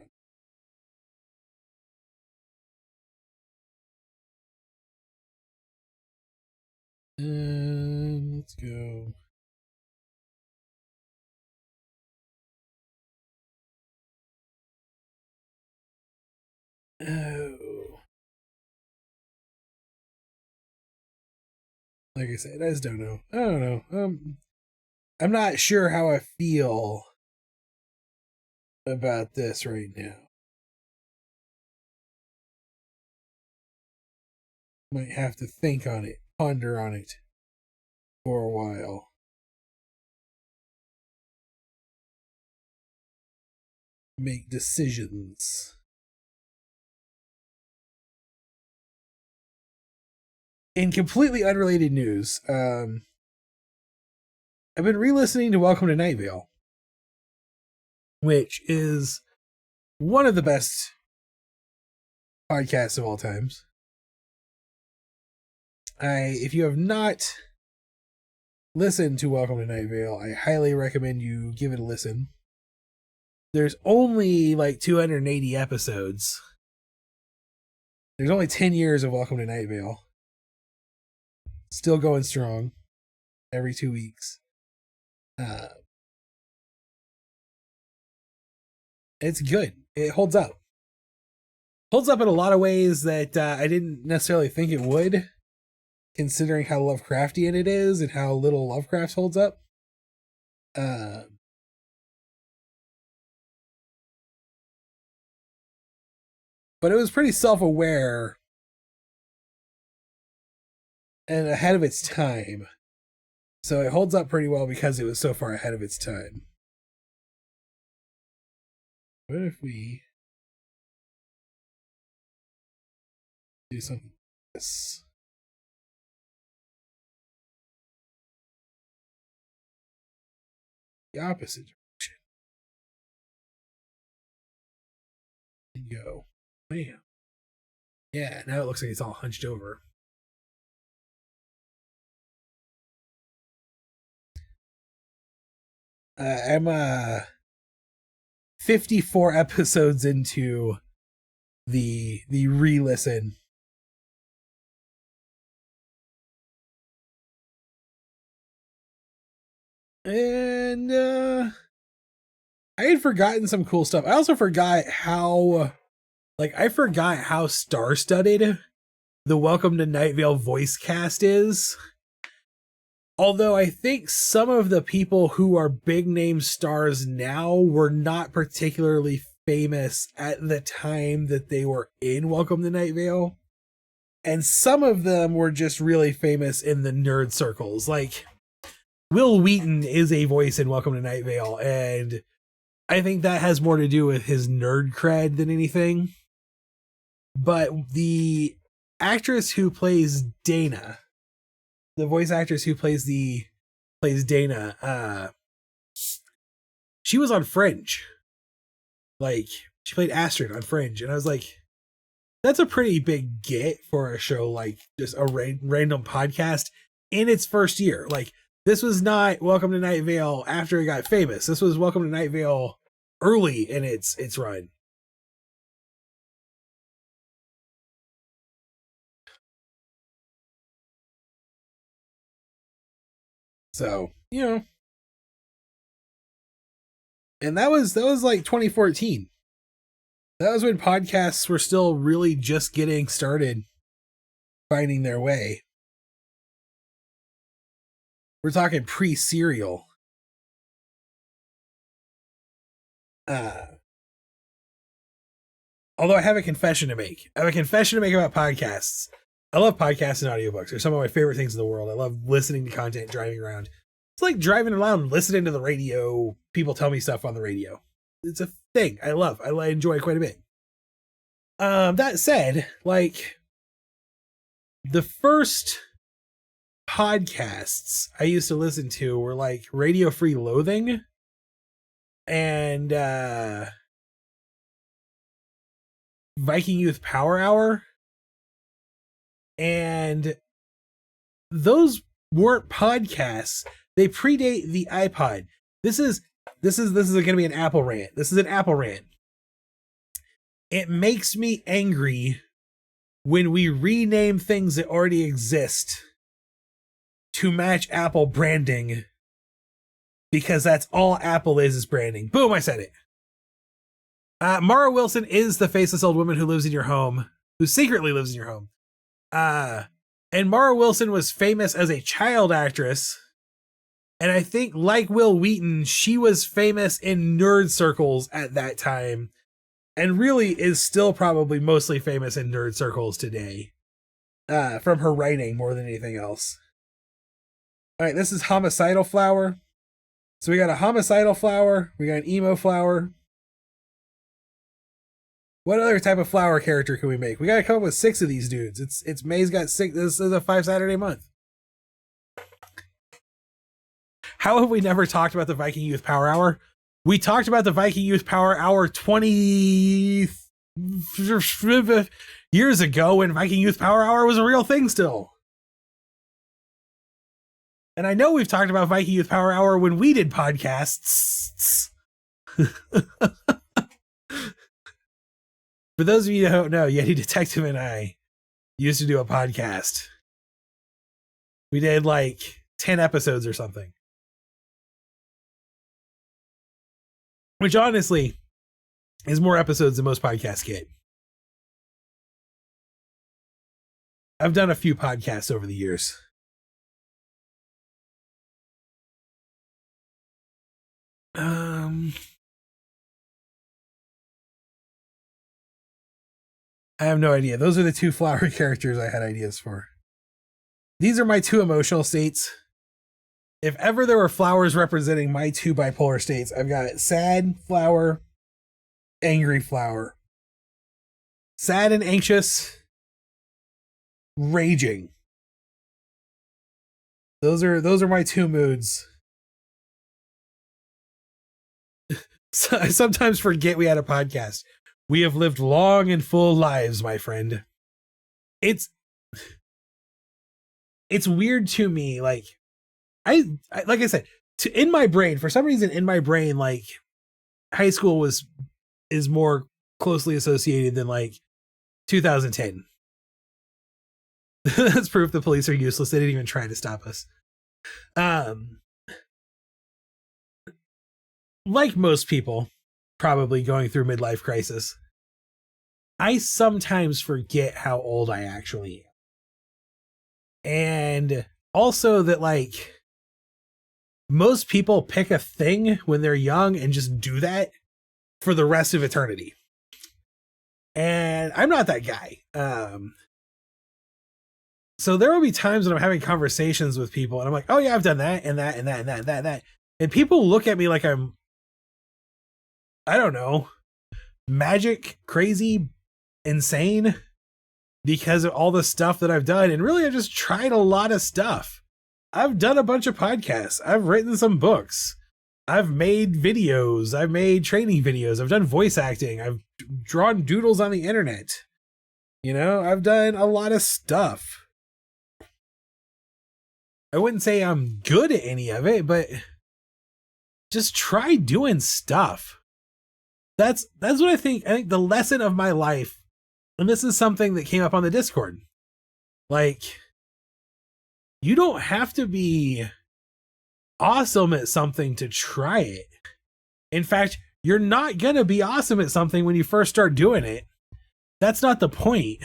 S1: Let's go. Oh. Like I said, I just don't know. I don't know. I'm not sure how I feel about this right now. Might have to think on it, ponder on it for a while. Make decisions. In completely unrelated news, I've been re-listening to Welcome to Night Vale, which is one of the best podcasts of all times. If you have not listened to Welcome to Night Vale, I highly recommend you give it a listen. There's only like 280 episodes. There's only 10 years of Welcome to Night Vale. Still going strong every 2 weeks. It's good. It holds up. Holds up in a lot of ways that I didn't necessarily think it would, considering how Lovecraftian it is and how little Lovecraft holds up. But it was pretty self-aware and ahead of its time. So it holds up pretty well because it was so far ahead of its time. What if we do something like this? The opposite direction. And go. Bam. Yeah, now it looks like it's all hunched over. I'm 54 episodes into the re-listen. And I had forgotten some cool stuff. I also forgot how star-studded the Welcome to Night Vale voice cast is. Although I think some of the people who are big name stars now were not particularly famous at the time that they were in Welcome to Night Vale. And some of them were just really famous in the nerd circles. Like, Will Wheaton is a voice in Welcome to Night Vale, and I think that has more to do with his nerd cred than anything. But the actress who plays Dana, the voice actress who plays Dana, she was on Fringe. Like, she played Astrid on Fringe, and I was like, that's a pretty big get for a show like just a random podcast in its first year. Like, this was not Welcome to Night Vale after it got famous. This was Welcome to Night Vale early in its run. So, you know. And that was like 2014. That was when podcasts were still really just getting started, finding their way. We're talking pre-serial. Although I have a confession to make. I have a confession to make about podcasts. I love podcasts and audiobooks. They're some of my favorite things in the world. I love listening to content, driving around. It's like driving around, listening to the radio. People tell me stuff on the radio. It's a thing I love. I enjoy quite a bit. That said, like, the first podcasts I used to listen to were like Radio Free Loathing and Viking Youth Power Hour, and those weren't podcasts. They predate the iPod. This is going to be an Apple rant. This is an Apple rant. It makes me angry when we rename things that already exist to match Apple branding, because that's all Apple is branding. Boom, I said it. Mara Wilson is the faceless old woman who lives in your home, who secretly lives in your home. And Mara Wilson was famous as a child actress. And I think, like Will Wheaton, she was famous in nerd circles at that time, and really is still probably mostly famous in nerd circles today. from her writing more than anything else. All right, this is homicidal flower. So we got a homicidal flower, we got an emo flower. What other type of flower character can we make? We gotta come up with 6 of these dudes. It's May's got 6. This is a 5 Saturday month. How have we never talked about the Viking Youth Power Hour? We talked about the Viking Youth Power Hour 20 years ago when Viking Youth Power Hour was a real thing still. And I know we've talked about Viking Youth Power Hour when we did podcasts. For those of you who don't know, Yeti Detective and I used to do a podcast. We did like 10 episodes or something. Which honestly is more episodes than most podcasts get. I've done a few podcasts over the years. I have no idea. Those are the 2 flower characters I had ideas for. These are my 2 emotional states. If ever there were flowers representing my 2 bipolar states, I've got sad flower, angry flower. Sad and anxious, raging. Those are my 2 moods. So I sometimes forget we had a podcast. We have lived long and full lives, my friend. It's weird to me, like I like I said, in my brain, for some reason in my brain, like high school is more closely associated than like 2010. That's proof the police are useless. They didn't even try to stop us. Like most people probably going through midlife crisis, I sometimes forget how old I actually am. And also that like most people pick a thing when they're young and just do that for the rest of eternity. And I'm not that guy. So there will be times when I'm having conversations with people and I'm like, oh yeah, I've done that and that and that and that and that and that. And people look at me like I'm, I don't know, magic, crazy, insane because of all the stuff that I've done. And really, I just tried a lot of stuff. I've done a bunch of podcasts. I've written some books. I've made videos. I've made training videos. I've done voice acting. I've drawn doodles on the internet. You know, I've done a lot of stuff. I wouldn't say I'm good at any of it, but just try doing stuff. That's what I think. I think the lesson of my life, and this is something that came up on the Discord, like, you don't have to be awesome at something to try it. In fact, you're not going to be awesome at something when you first start doing it. That's not the point.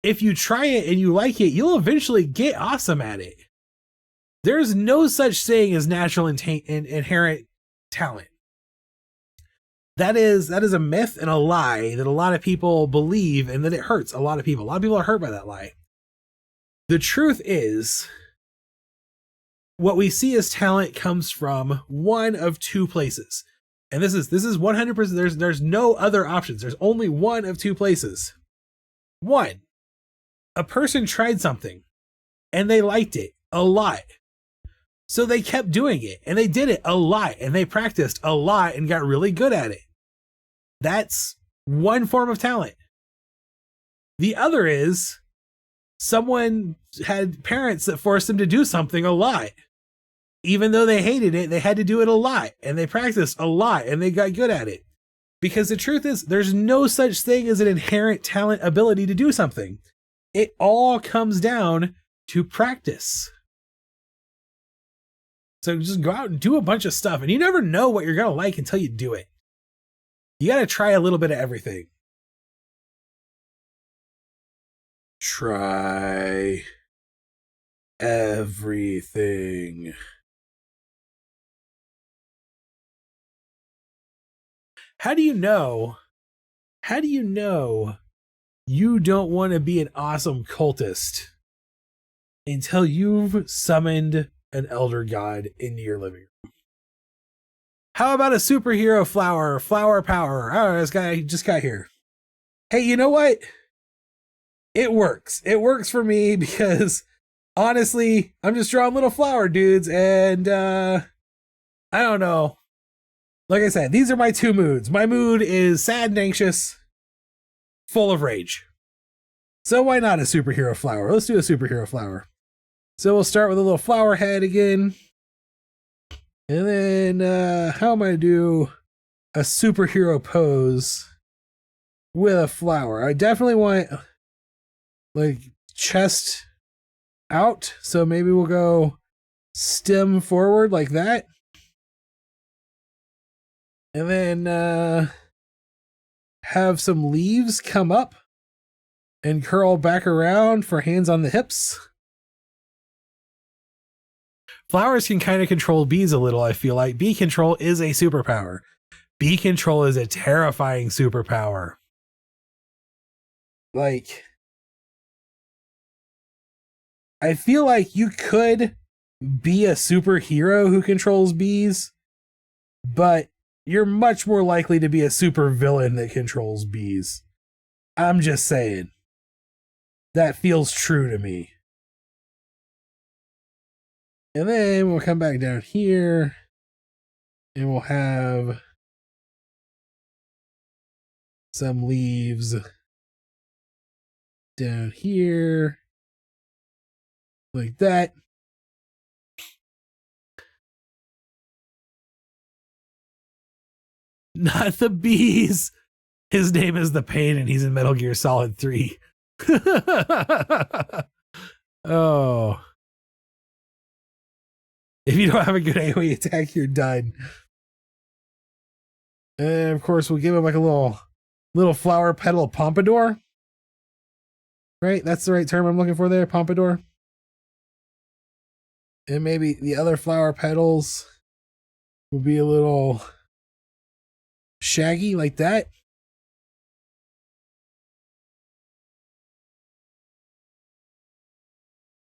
S1: If you try it and you like it, you'll eventually get awesome at it. There's no such thing as natural inherent talent. That is a myth and a lie that a lot of people believe, and that it hurts a lot of people. A lot of people are hurt by that lie. The truth is, what we see as talent comes from one of 2 places. And this is 100%, there's no other options. There's only one of 2 places. 1, a person tried something and they liked it a lot. So they kept doing it and they did it a lot and they practiced a lot and got really good at it. That's one form of talent. The other is someone had parents that forced them to do something a lot. Even though they hated it, they had to do it a lot and they practiced a lot and they got good at it. Because the truth is, there's no such thing as an inherent talent ability to do something. It all comes down to practice. So just go out and do a bunch of stuff, and you never know what you're going to like until you do it. You got to try a little bit of everything. Try everything. How do you know you don't want to be an awesome cultist until you've summoned an elder god into your living room. How about a superhero flower power? Oh, this guy just got here. Hey, you know what? It works. It works for me because honestly, I'm just drawing little flower dudes and I don't know. Like I said, these are my two moods. My mood is sad and anxious, full of rage. So why not a superhero flower? Let's do a superhero flower. So we'll start with a little flower head again. And then how am I gonna do a superhero pose with a flower? I definitely want like chest out. So maybe we'll go stem forward like that. And then have some leaves come up and curl back around for hands on the hips. Flowers can kind of control bees a little, I feel like. Bee control is a superpower. Bee control is a terrifying superpower. Like, I feel like you could be a superhero who controls bees, but you're much more likely to be a super villain that controls bees. I'm just saying. That feels true to me. And then we'll come back down here and we'll have some leaves down here like that. Not the bees. His name is the Pain and he's in Metal Gear Solid 3. Oh. If you don't have a good AoE attack, you're done. And of course, we'll give him like a little flower petal pompadour. Right? That's the right term I'm looking for there, pompadour. And maybe the other flower petals will be a little shaggy like that.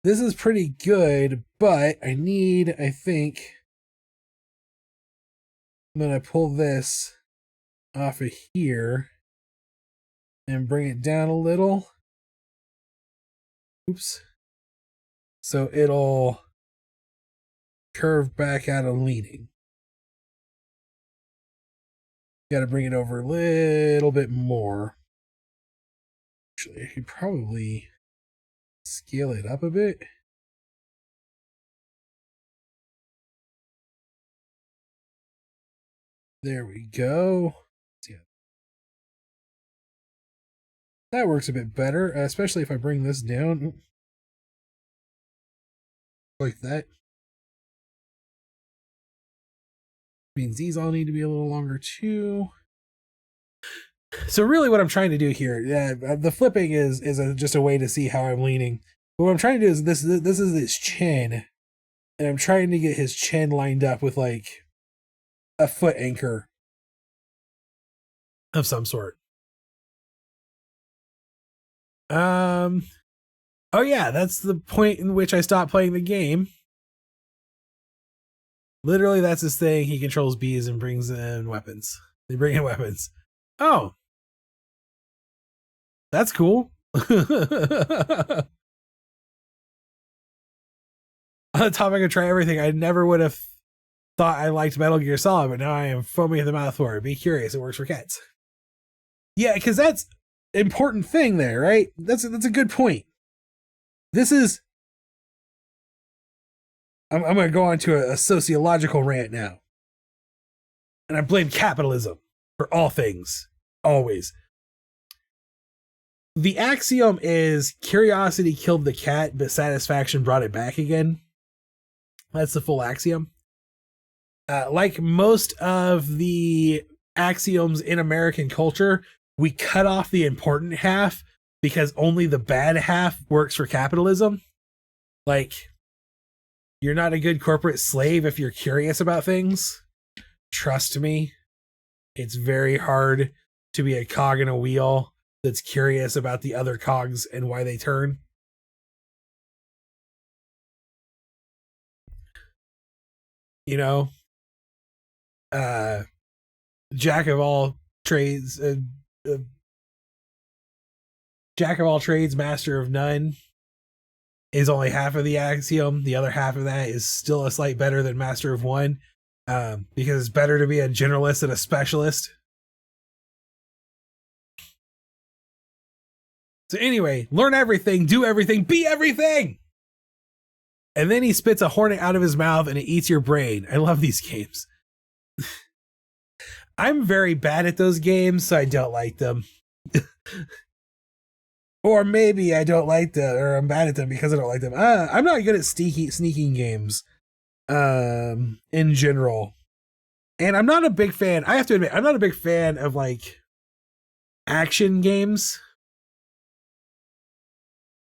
S1: This is pretty good, but I think, I'm going to pull this off of here and bring it down a little. Oops. So it'll curve back out of leaning. Got to bring it over a little bit more. Actually, I could probably scale it up a bit. There we go. Yeah. That works a bit better, especially if I bring this down. Like that. Means these all need to be a little longer too. So really what I'm trying to do here, the flipping is just a way to see how I'm leaning. But what I'm trying to do is this is his chin. And I'm trying to get his chin lined up with like a foot anchor of some sort. Oh yeah, that's the point in which I stopped playing the game. Literally, that's his thing. He controls bees and brings in weapons. They bring in weapons. Oh. That's cool. On the topic of try everything, I never would have thought I liked Metal Gear Solid, but now I am foaming at the mouth for it. Be curious, it works for cats. Yeah, because that's an important thing there, right? That's a good point. This is... I'm going to go on to a sociological rant now. And I blame capitalism for all things. Always. The axiom is curiosity killed the cat, but satisfaction brought it back again. That's the full axiom. Like most of the axioms in American culture, we cut off the important half because only the bad half works for capitalism. Like, you're not a good corporate slave if you're curious about things. Trust me, it's very hard to be a cog in a wheel that's curious about the other cogs and why they turn. You know, jack of all trades, master of none is only half of the axiom. The other half of that is still a slight better than master of one, because it's better to be a generalist than a specialist. So anyway, learn everything, do everything, be everything! And then he spits a hornet out of his mouth and it eats your brain. I love these games. I'm very bad at those games, so I don't like them. Or maybe I don't like them, or I'm bad at them because I don't like them. I'm not good at sneaking games, in general. And I'm not a big fan, I have to admit, I'm not a big fan of, like, action games.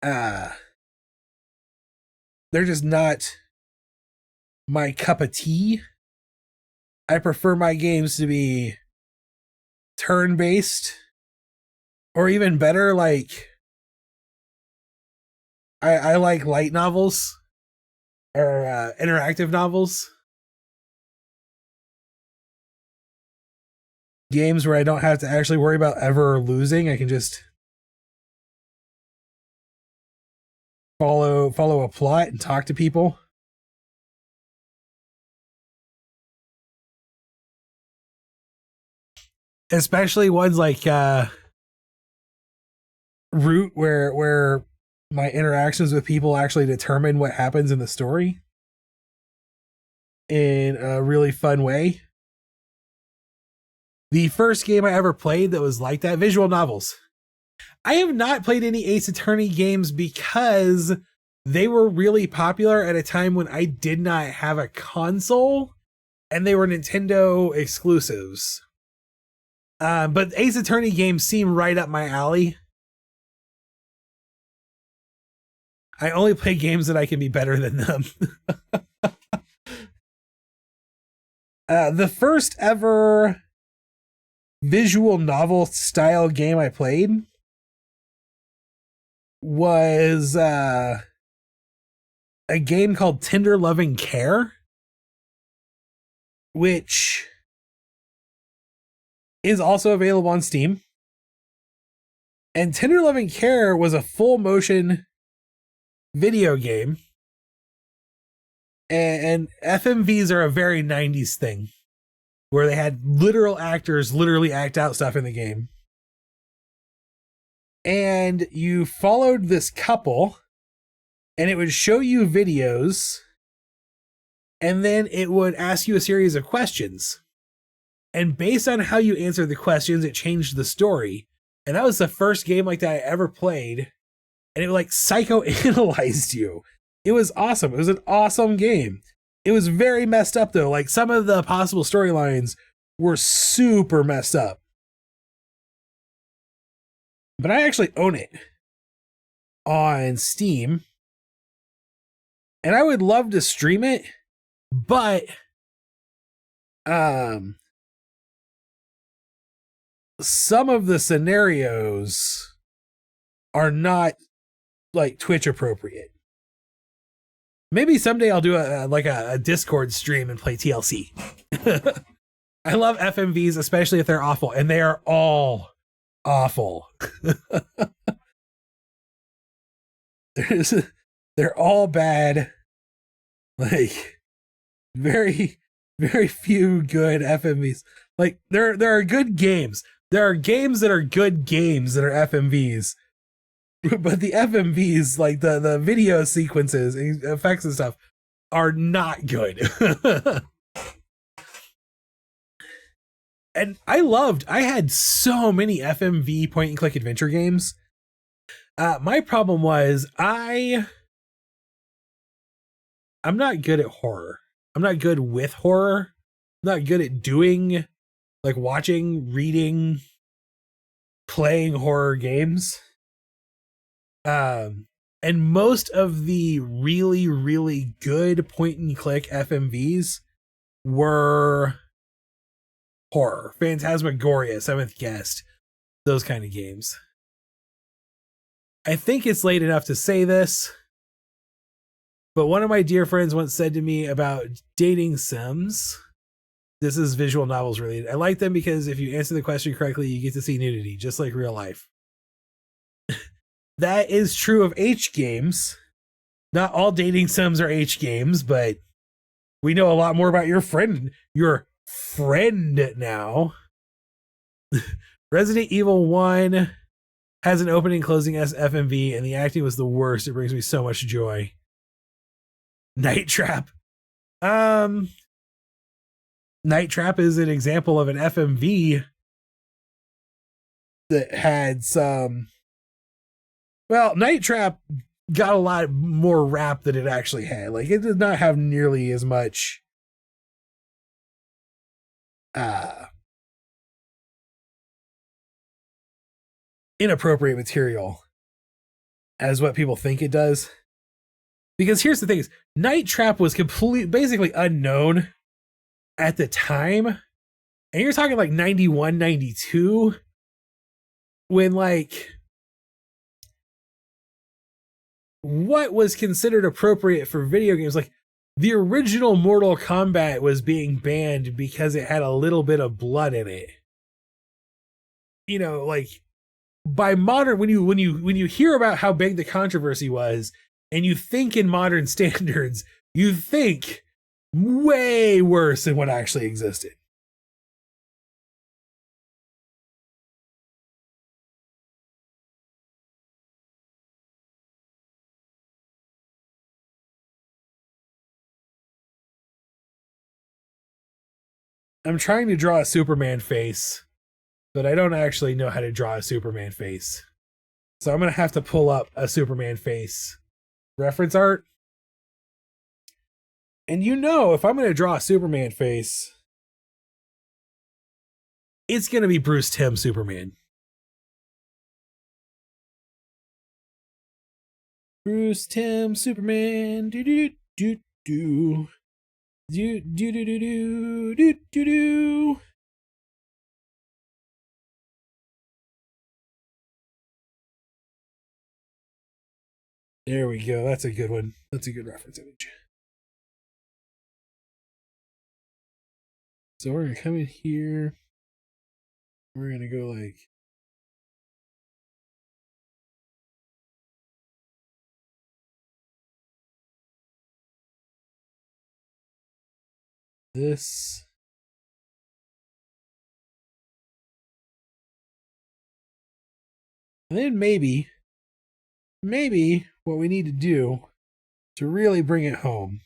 S1: They're just not my cup of tea. I prefer my games to be turn-based, or even better, like, I like light novels, or interactive novels. Games where I don't have to actually worry about ever losing. I can just follow a plot and talk to people. Especially ones like Root, where my interactions with people actually determine what happens in the story in a really fun way. The first game I ever played that was like that, visual novels. I have not played any Ace Attorney games because they were really popular at a time when I did not have a console and they were Nintendo exclusives. But Ace Attorney games seem right up my alley. I only play games that I can be better than them. The first ever visual novel style game I played was a game called Tender Loving Care, which is also available on Steam. And Tender Loving Care was a full motion video game. And FMVs are a very 90s thing, where they had literal actors literally act out stuff in the game. And you followed this couple, and it would show you videos, and then it would ask you a series of questions. And based on how you answered the questions, it changed the story. And that was the first game like that I ever played. And it like psychoanalyzed you. It was awesome. It was an awesome game. It was very messed up though. Like some of the possible storylines were super messed up. But I actually own it on Steam. And I would love to stream it, but some of the scenarios are not like Twitch appropriate. Maybe someday I'll do a Discord stream and play TLC. I love FMVs, especially if they're awful, and they are all awful. They're all bad. Like very, very few good FMVs. Like there are good games. There are games that are good games that are FMVs. But the FMVs, like the video sequences and effects and stuff, are not good. And I had so many FMV point and click adventure games. My problem was I'm not good at horror. I'm not good with horror. I'm not good at doing, like watching, reading, playing horror games. And most of the really, really good point and click FMVs were horror. Phantasmagoria, Seventh Guest, those kind of games. I think it's late enough to say this, but one of my dear friends once said to me about dating sims. This is visual novels related. I like them because if you answer the question correctly, you get to see nudity, just like real life. That is true of H games. Not all dating sims are H games, but we know a lot more about your friend now. Resident Evil 1 has an opening closing as FMV, and the acting was the worst. It brings me so much joy. Night Trap. Night Trap is an example of an FMV that had some. Well, Night Trap got a lot more rap than it actually had. Like, it did not have nearly as much inappropriate material as what people think it does. Because here's the thing: is Night Trap was basically unknown at the time, and you're talking like 91, 92, when like what was considered appropriate for video games, like the original Mortal Kombat was being banned because it had a little bit of blood in it. You know, like by modern, when you hear about how big the controversy was, and you think in modern standards, you think way worse than what actually existed. I'm trying to draw a Superman face, but I don't actually know how to draw a Superman face. So I'm going to have to pull up a Superman face reference art. And you know, if I'm going to draw a Superman face, it's going to be Bruce Timm Superman. Bruce Timm Superman. Do do do do do do do do do do do do. There we go. That's a good one. That's a good reference image. So we're gonna come in here. We're gonna go like this. And then maybe what we need to do to really bring it home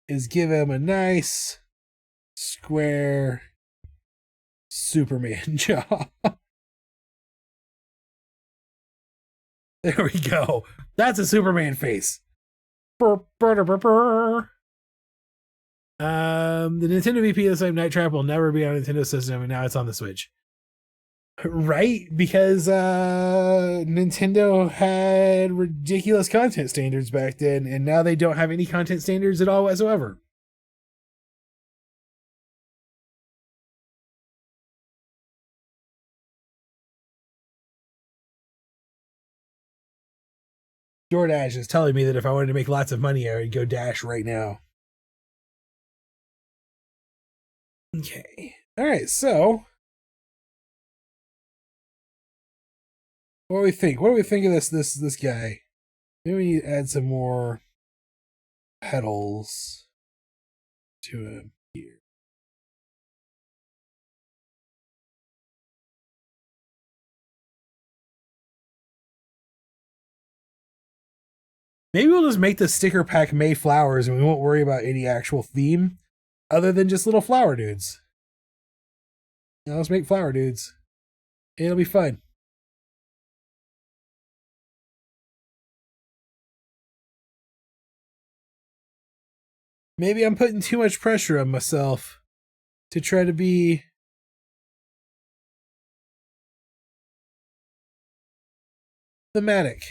S1: is give him a nice square Superman jaw. There we go. That's a Superman face. The Nintendo VP of the same Night Trap will never be on a Nintendo system, and now it's on the Switch. Right? Because Nintendo had ridiculous content standards back then, and now they don't have any content standards at all whatsoever. DoorDash is telling me that if I wanted to make lots of money, I would go Dash right now. Okay. All right, so what do we think? What do we think of this guy? Maybe we need to add some more petals to him here. Maybe we'll just make the sticker pack May flowers and we won't worry about any actual theme other than just little flower dudes. Now let's make flower dudes. It'll be fun. Maybe I'm putting too much pressure on myself to try to be thematic.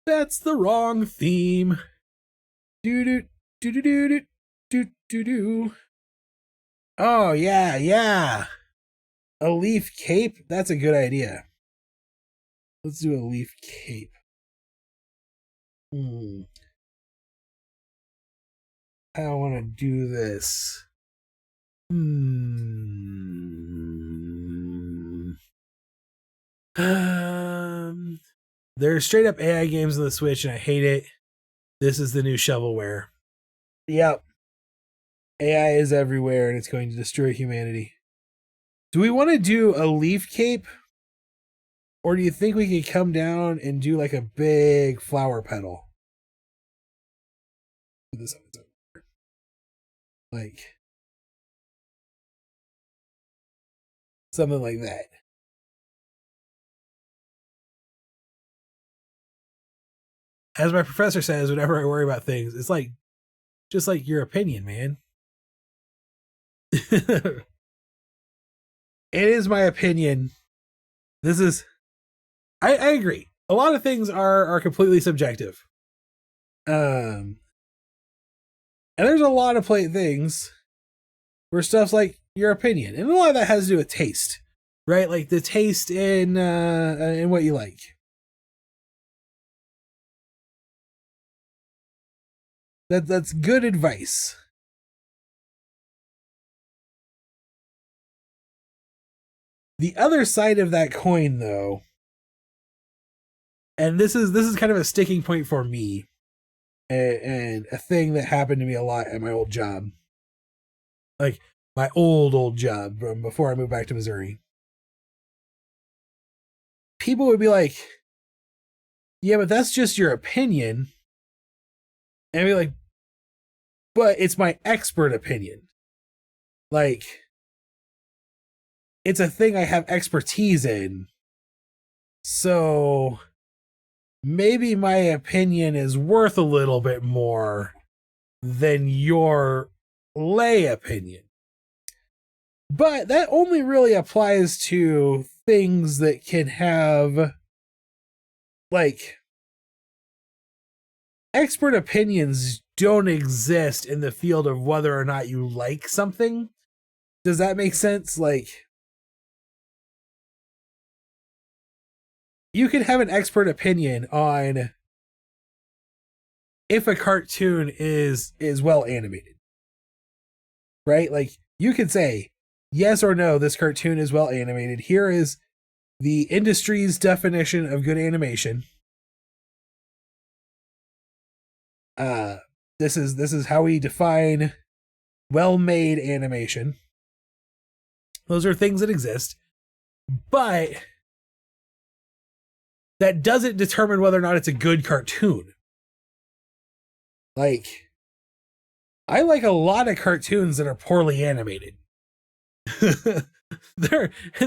S1: That's the wrong theme. Oh, yeah. A leaf cape? That's a good idea. Let's do a leaf cape. I want to do this. There's straight up AI games on the Switch, and I hate it. This is the new shovelware. Yep. AI is everywhere, and it's going to destroy humanity. Do we want to do a leaf cape? Or do you think we could come down and do like a big flower petal? Like something like that. As my professor says, whenever I worry about things, it's like just like your opinion, man. It is my opinion. This is I agree. A lot of things are completely subjective. And there's a lot of things where stuff's like your opinion. And a lot of that has to do with taste. Right? Like the taste in what you like. That's good advice. The other side of that coin, though, and this is kind of a sticking point for me, and a thing that happened to me a lot at my old job, like my old job from before I moved back to Missouri. People would be like, "Yeah, but that's just your opinion," and I'd be like, "But it's my expert opinion. Like, it's a thing I have expertise in. So maybe my opinion is worth a little bit more than your lay opinion." But that only really applies to things that can have, like, expert opinions don't exist in the field of whether or not you like something. Does that make sense? Like, you can have an expert opinion on if a cartoon is well animated, right? Like, you could say yes or no, this cartoon is well animated. Here is the industry's definition of good animation. This is how we define well-made animation. Those are things that exist, but that doesn't determine whether or not it's a good cartoon. Like, I like a lot of cartoons that are poorly animated.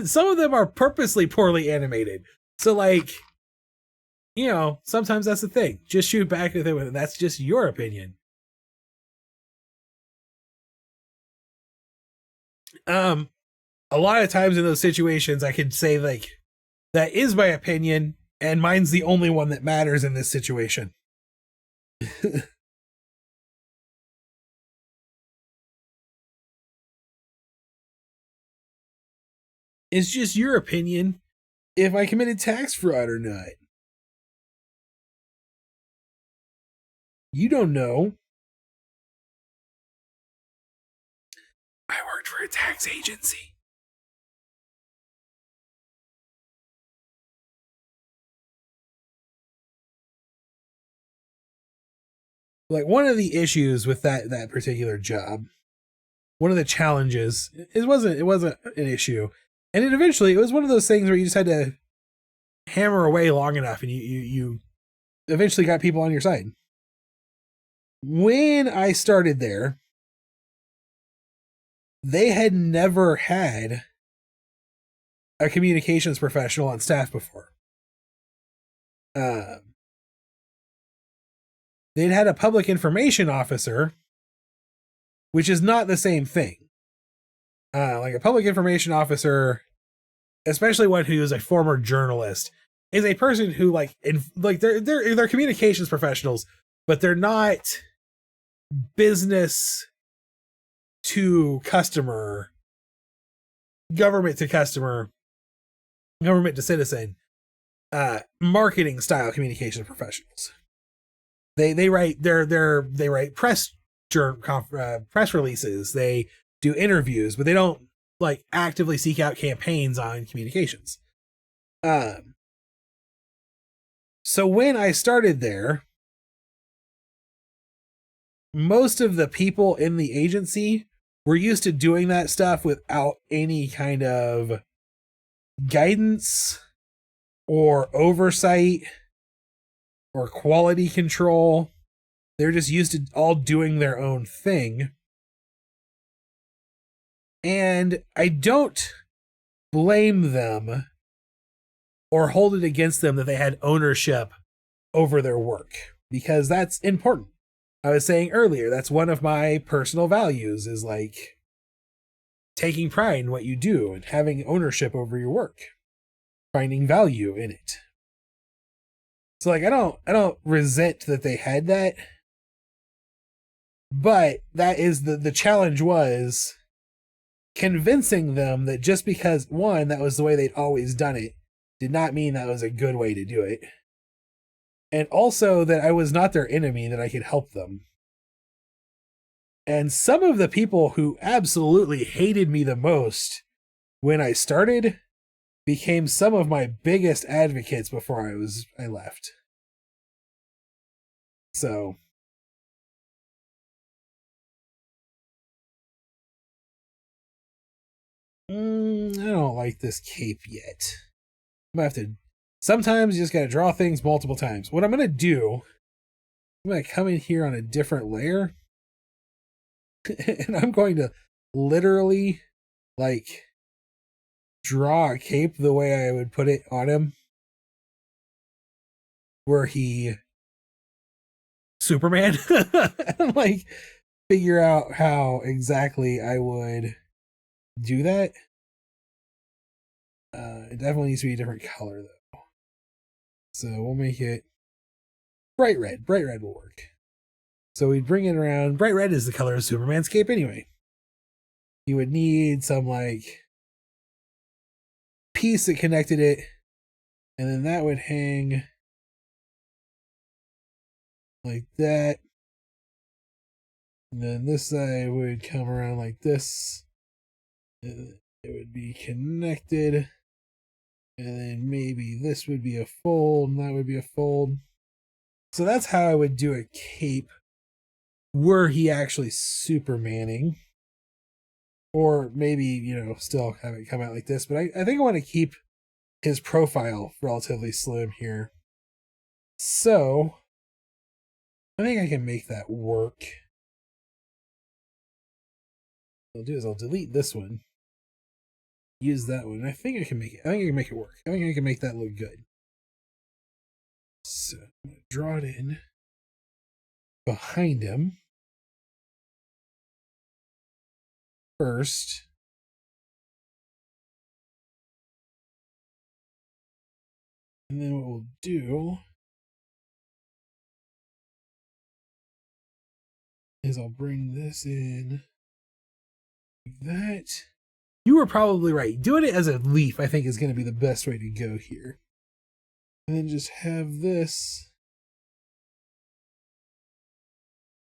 S1: Some of them are purposely poorly animated. So, like, you know, sometimes that's the thing. Just shoot back with it. That's just your opinion. A lot of times in those situations, I could say, like, that is my opinion, and mine's the only one that matters in this situation. It's just your opinion if I committed tax fraud or not. You don't know. I worked for a tax agency. Like, one of the issues with that particular job, one of the challenges, it wasn't an issue. And it was one of those things where you just had to hammer away long enough and you eventually got people on your side. When I started there, they had never had a communications professional on staff before. They'd had a public information officer, which is not the same thing. Like, a public information officer, especially one who is a former journalist, is a person who they're communications professionals, but they're not business to customer, government to customer, government to citizen, marketing style communication professionals. They write they write press releases. They do interviews, but they don't like actively seek out campaigns on communications. So when I started there, most of the people in the agency were used to doing that stuff without any kind of guidance or oversight or quality control. They're just used to all doing their own thing. And I don't blame them or hold it against them that they had ownership over their work, because that's important. I was saying earlier, that's one of my personal values, is like taking pride in what you do and having ownership over your work, finding value in it. So like I don't resent that they had that, but that is the challenge, was convincing them that just because, one, that was the way they'd always done it, did not mean that was a good way to do it. And also that I was not their enemy, that I could help them. And some of the people who absolutely hated me the most when I started became some of my biggest advocates before I left. So I don't like this cape yet. I'm gonna have to, sometimes you just gotta draw things multiple times. What I'm gonna do, I'm gonna come in here on a different layer and I'm going to literally like draw a cape the way I would put it on him, where he Superman and like figure out how exactly I would do that. It definitely needs to be a different color though. So we'll make it bright red. Bright red will work. So we'd bring it around. Bright red is the color of Superman's cape anyway. You would need some like piece that connected it, and then that would hang like that. And then this side would come around like this. It would be connected. And then maybe this would be a fold, and that would be a fold. So that's how I would do a cape were he actually Supermaning. Or maybe, you know, still have it come out like this. But I think I want to keep his profile relatively slim here. So I think I can make that work. What I'll do is I'll delete this one. Use that one. I think I can make it. I think I can make it work. I think I can make that look good. So I'm gonna draw it in behind him first. And then what we'll do is I'll bring this in like that. You were probably right. Doing it as a leaf, I think, is going to be the best way to go here. And then just have this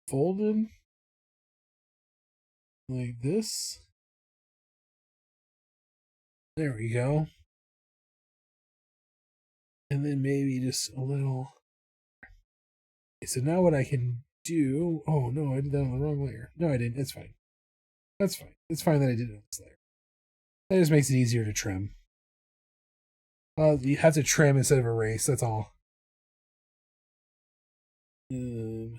S1: folded like this. There we go. And then maybe just a little. Okay, so now what I can do. Oh no, I did that on the wrong layer. No, I didn't. It's fine. That's fine. It's fine that I did it on this layer. That just makes it easier to trim. You have to trim instead of erase, that's all. Do.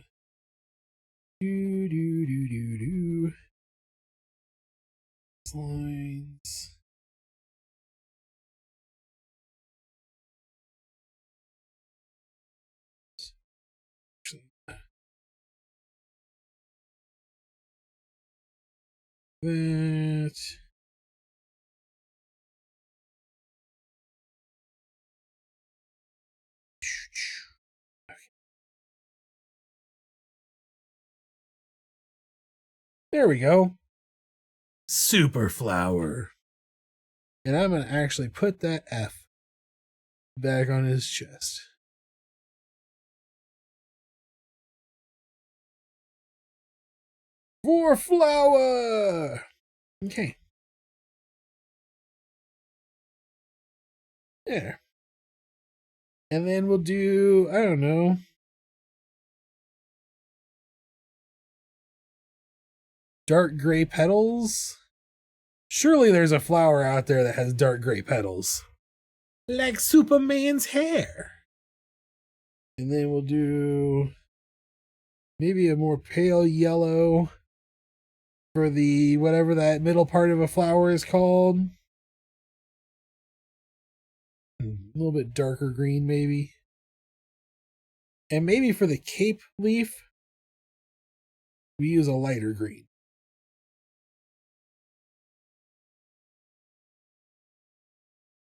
S1: Lines. That. There we go. Super flower. And I'm going to actually put that F back on his chest. For flower! Okay. There. And then we'll do, I don't know, dark gray petals. Surely there's a flower out there that has dark gray petals. Like Superman's hair. And then we'll do maybe a more pale yellow for the whatever that middle part of a flower is called. A little bit darker green maybe. And maybe for the cape leaf, we use a lighter green.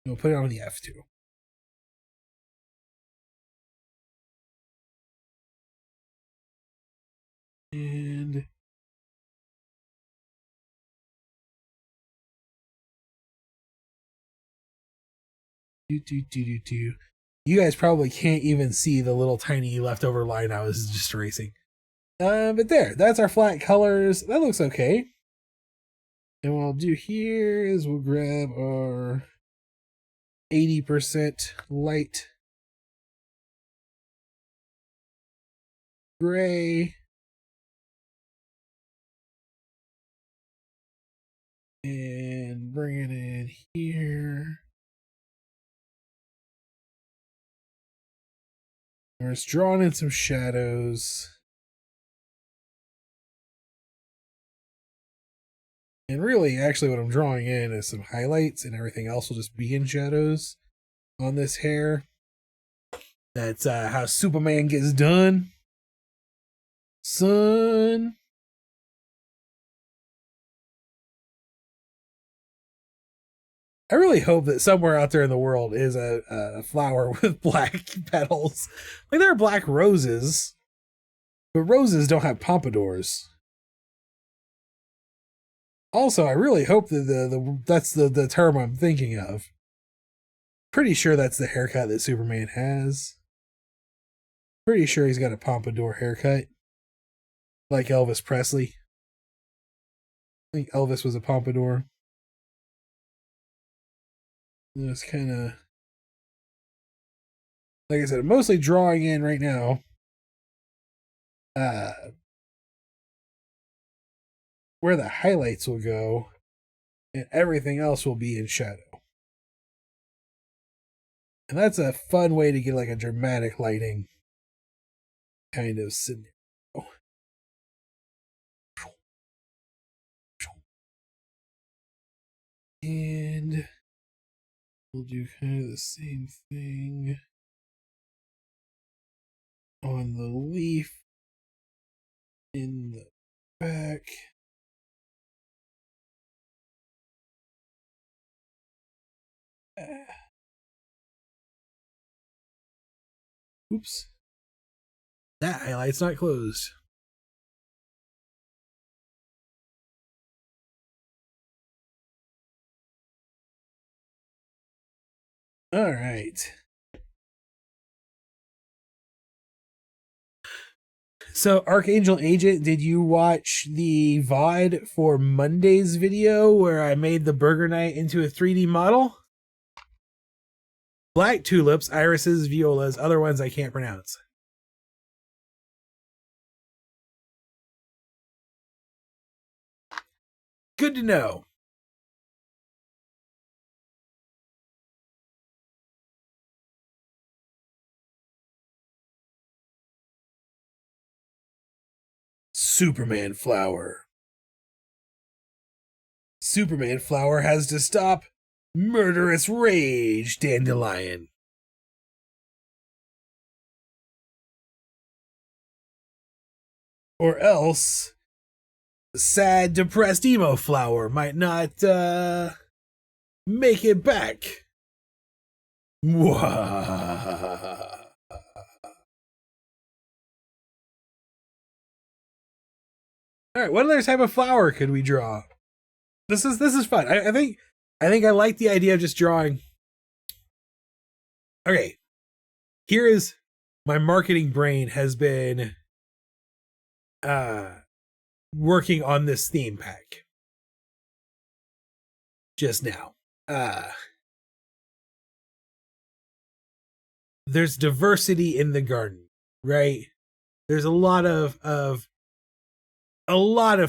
S1: We'll put it on the F2. And you guys probably can't even see the little tiny leftover line I was just erasing. But there, that's our flat colors. That looks okay. And what I'll do here is we'll grab our 80% light gray. And bring it in here. Where it's drawn in some shadows. And really, actually, what I'm drawing in is some highlights, and everything else will just be in shadows on this hair. That's how Superman gets done. Son. I really hope that somewhere out there in the world is a flower with black petals. Like, there are black roses, but roses don't have pompadours. Also, I really hope that that's the term I'm thinking of. Pretty sure that's the haircut that Superman has. Pretty sure he's got a pompadour haircut. Like Elvis Presley. I think Elvis was a pompadour. It's kind of... Like I said, I'm mostly drawing in right now. Where the highlights will go, and everything else will be in shadow. And that's a fun way to get like a dramatic lighting kind of scenario. And we'll do kind of the same thing on the leaf in the back. Oops. That highlight's not closed. All right. So, Archangel Agent, did you watch the VOD for Monday's video where I made the Burger Knight into a 3D model? Black tulips, irises, violas, other ones I can't pronounce. Good to know. Superman flower. Superman flower has to stop murderous rage, Dandelion. Or else, sad, depressed emo flower might not make it back. Mwah. All right, what other type of flower could we draw? This is fun. I think I like the idea of just drawing. Okay, here is my marketing brain has been working on this theme pack just now. There's diversity in the garden, right? There's a lot of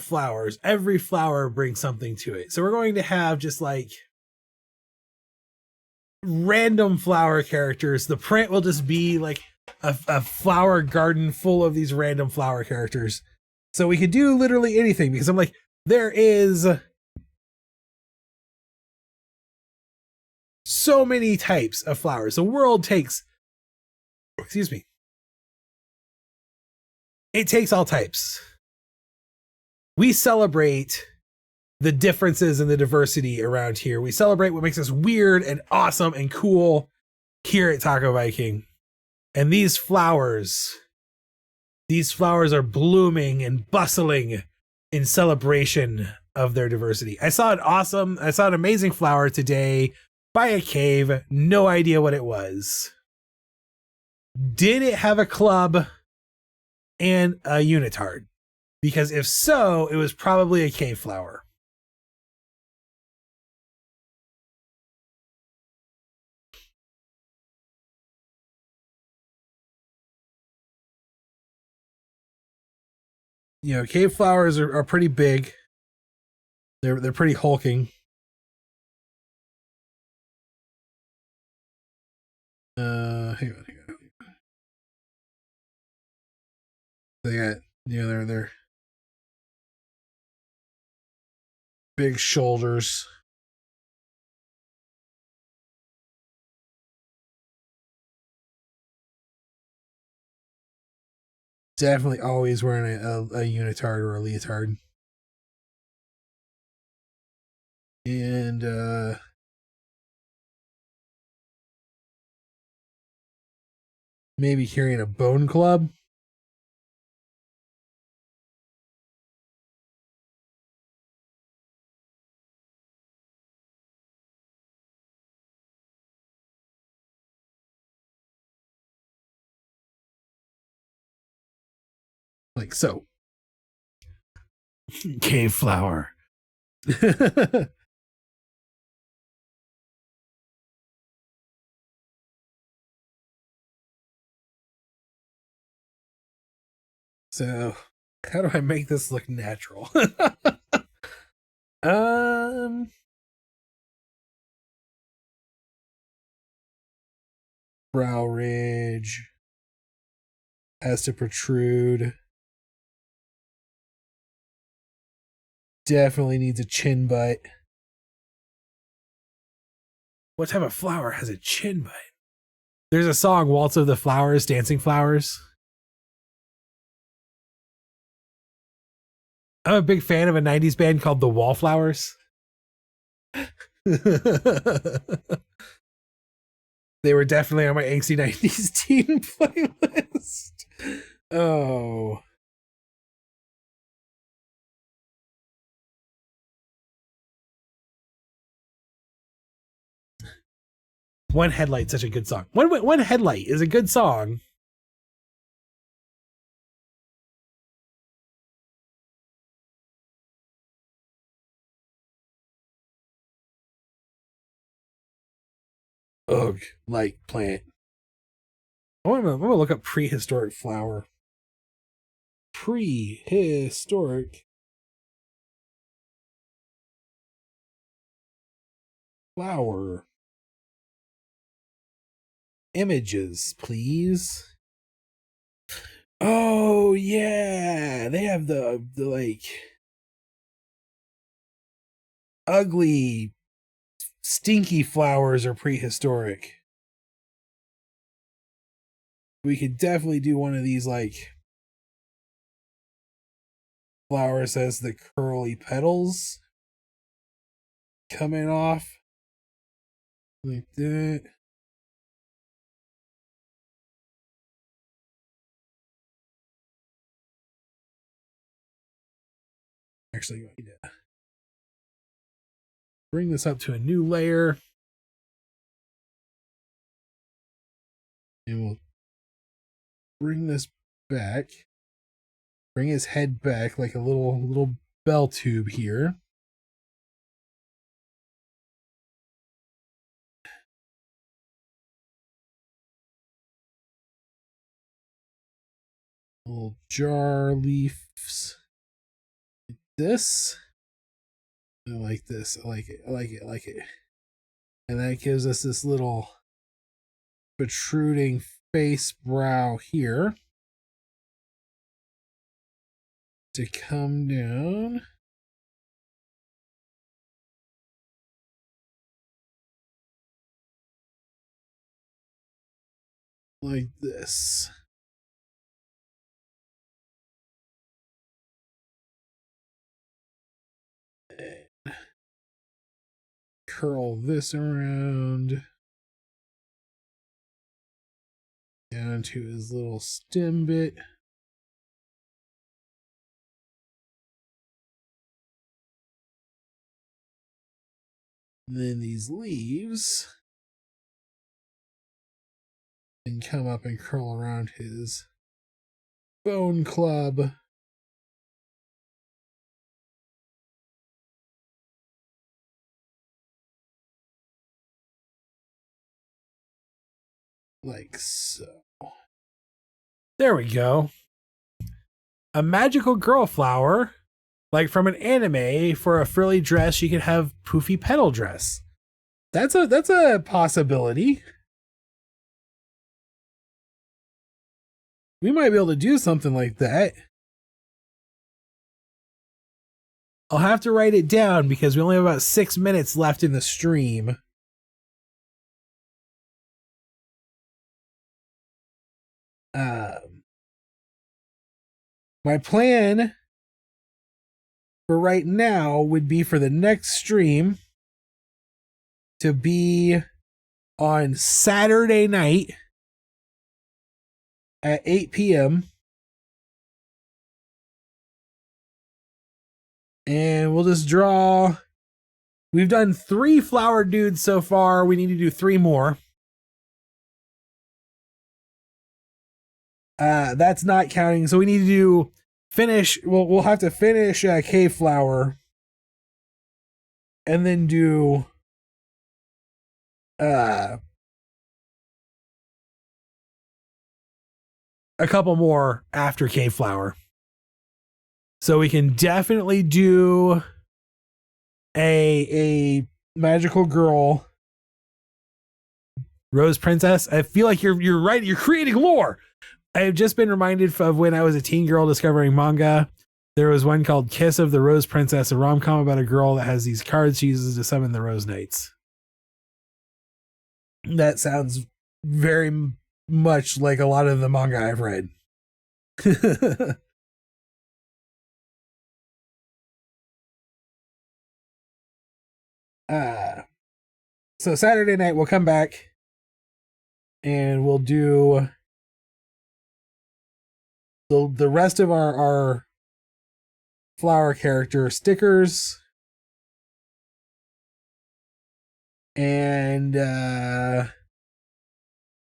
S1: flowers. Every flower brings something to it. So we're going to have just like random flower characters. The print will just be like a flower garden full of these random flower characters. So we could do literally anything because I'm like, there is so many types of flowers. The world takes, excuse me, it takes all types. We celebrate the differences and the diversity around here. We celebrate what makes us weird and awesome and cool here at Taco Viking. And these flowers are blooming and bustling in celebration of their diversity. I saw an amazing flower today by a cave. No idea what it was. Did it have a club and a unitard? Because if so, it was probably a cave flower. You know, cave flowers are pretty big. They're pretty hulking. Hang on. They got, you know, they're big shoulders. Definitely always wearing a unitard or a leotard. And maybe carrying a bone club. Like so. Cave flower. So, how do I make this look natural? Brow ridge has to protrude. Definitely needs a chin butt. What type of flower has a chin butt? There's a song, Waltz of the Flowers, Dancing Flowers. I'm a big fan of a 90s band called the Wallflowers. They were definitely on my angsty 90s teen playlist. Oh. One Headlight's such a good song. One Headlight is a good song. Ugh, light plant. I'm gonna look up prehistoric flower. Prehistoric flower. Images, please. Oh yeah, they have the like ugly, stinky flowers are prehistoric. We could definitely do one of these like flowers as the curly petals coming off like that. actually going to bring this up to a new layer. And we'll bring this back. Bring his head back like a little bell tube here. Little jar leaves. Like this. I like this. I like it. I like it. I like it. And that gives us this little protruding face brow here to come down. Like this. And curl this around down to his little stem bit. And then these leaves can come up and curl around his bone club. Like so. There we go. A magical girl flower, like from an anime. For a frilly dress, she could have poofy petal dress. That's a possibility. We might be able to do something like that. I'll have to write it down because we only have about 6 minutes left in the stream. My plan for right now would be for the next stream to be on Saturday night at 8 p.m. And we'll just draw. We've done 3 flower dudes so far. We need to do 3 more. That's not counting. So we need to finish. We'll have to finish Cave Flower. And then do a couple more after Cave Flower. So we can definitely do a magical girl Rose Princess. I feel like you're right. You're creating lore. I have just been reminded of when I was a teen girl discovering manga. There was one called Kiss of the Rose Princess, a rom-com about a girl that has these cards she uses to summon the Rose Knights. That sounds very much like a lot of the manga I've read. So Saturday night we'll come back and we'll do the rest of our flower character stickers, and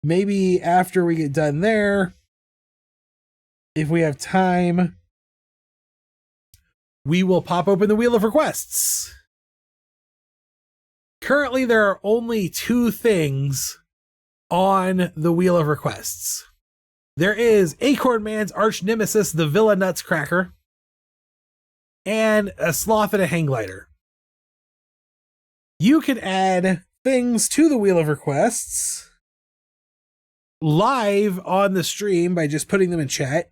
S1: maybe after we get done there, if we have time, we will pop open the Wheel of Requests. Currently, there are only 2 things on the Wheel of Requests. There is Acorn Man's arch nemesis, the Villa Nutscracker, and a sloth and a hang glider. You can add things to the Wheel of Requests live on the stream by just putting them in chat.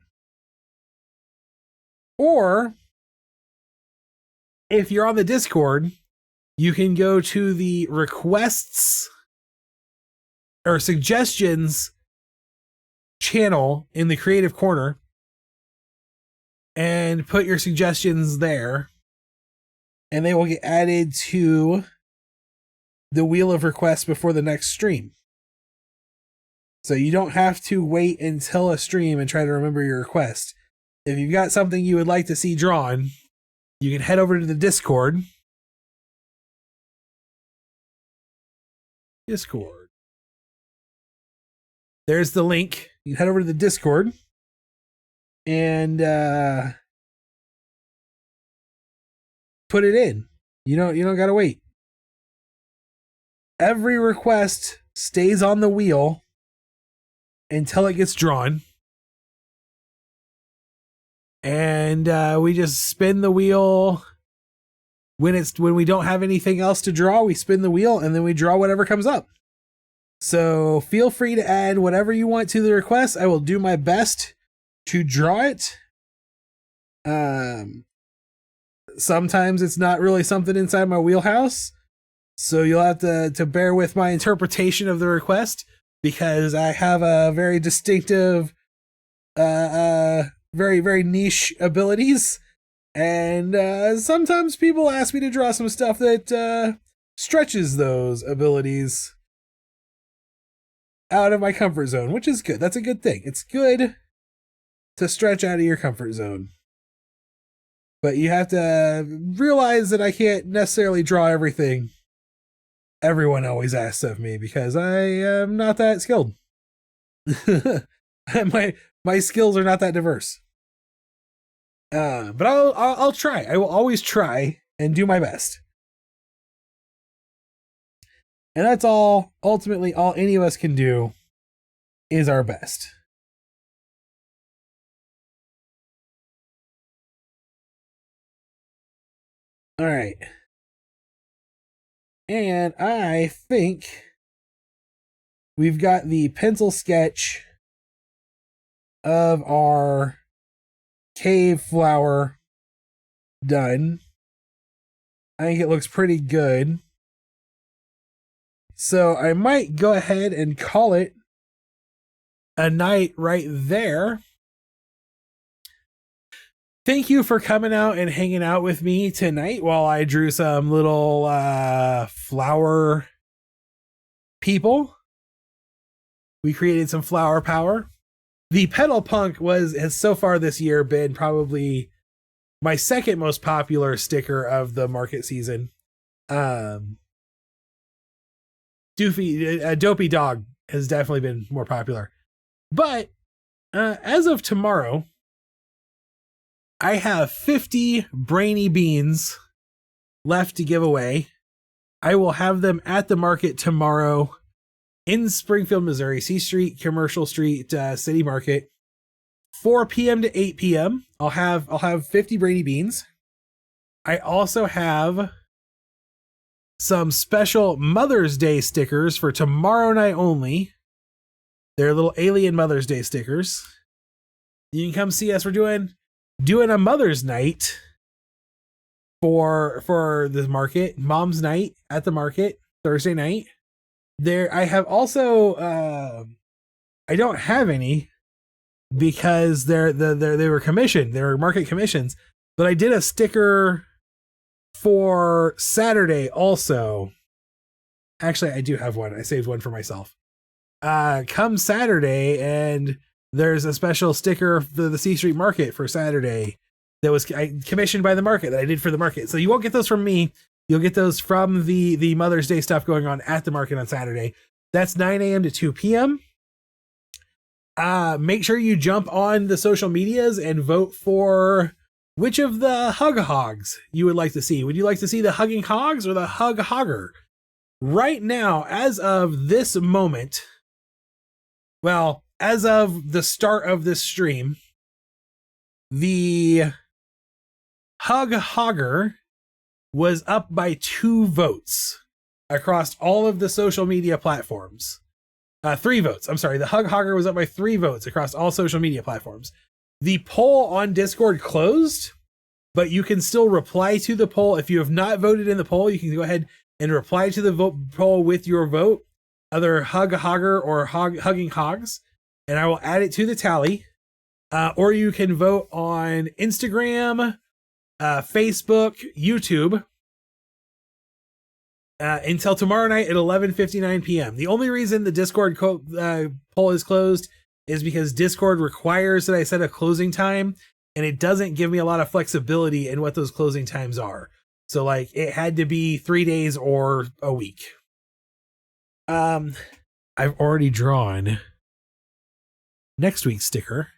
S1: Or if you're on the Discord, you can go to the requests or suggestions channel in the creative corner and put your suggestions there, and they will get added to the Wheel of Requests before the next stream. So you don't have to wait until a stream and try to remember your request. If you've got something you would like to see drawn, you can head over to the Discord. There's the link. You can head over to the Discord and put it in. You don't gotta wait. Every request stays on the wheel until it gets drawn. And we just spin the wheel. When we don't have anything else to draw, we spin the wheel and then we draw whatever comes up. So feel free to add whatever you want to the request. I will do my best to draw it. Sometimes it's not really something inside my wheelhouse, so you'll have to bear with my interpretation of the request, because I have a very distinctive, very, very niche abilities. And sometimes people ask me to draw some stuff that stretches those abilities out of my comfort zone, which is good. That's a good thing. It's good to stretch out of your comfort zone. But you have to realize that I can't necessarily draw everything everyone always asks of me, because I am not that skilled. my skills are not that diverse. But I'll try. I will always try and do my best. And that's all, ultimately, all any of us can do is our best. All right. And I think we've got the pencil sketch of our cave flower done. I think it looks pretty good. So I might go ahead and call it a night right there. Thank you for coming out and hanging out with me tonight while I drew some little flower people. We created some flower power. The Petal Punk has so far this year been probably my second most popular sticker of the market season. Dopey Dog has definitely been more popular. But as of tomorrow, I have 50 Brainy Beans left to give away. I will have them at the market tomorrow in Springfield, Missouri, C Street, Commercial Street, City Market, 4 p.m. to 8 p.m. I'll have 50 Brainy Beans. I also have some special Mother's Day stickers for tomorrow night only. They're little alien Mother's Day stickers. You can come see us. We're doing a Mother's Night for the market, Mom's Night at the market, Thursday night. I have also I don't have any because they were commissioned. They were market commissions, but I did a sticker for Saturday also. Actually, I do have one. I saved one for myself. Come Saturday, and there's a special sticker for the C Street Market for Saturday that was commissioned by the market that I did for the market. So you won't get those from me. You'll get those from the Mother's Day stuff going on at the market on Saturday. That's 9 a.m. to 2 p.m. Make sure you jump on the social medias and vote for which of the Hug Hogs you would like to see. Would you like to see the Hugging Hogs or the Hug Hogger? Right now, as of this moment, well, as of the start of this stream, the Hug Hogger was up by 2 votes across all of the social media platforms. 3 votes. I'm sorry. The Hug Hogger was up by 3 votes across all social media platforms. The poll on Discord closed, but you can still reply to the poll. If you have not voted in the poll, you can go ahead and reply to the poll with your vote, either Hug Hogger or Hugging Hogs, and I will add it to the tally. Or you can vote on Instagram, Facebook, YouTube, until tomorrow night at 11:59 p.m. The only reason the Discord poll is closed is because Discord requires that I set a closing time and it doesn't give me a lot of flexibility in what those closing times are. So like it had to be 3 days or a week. I've already drawn next week's sticker.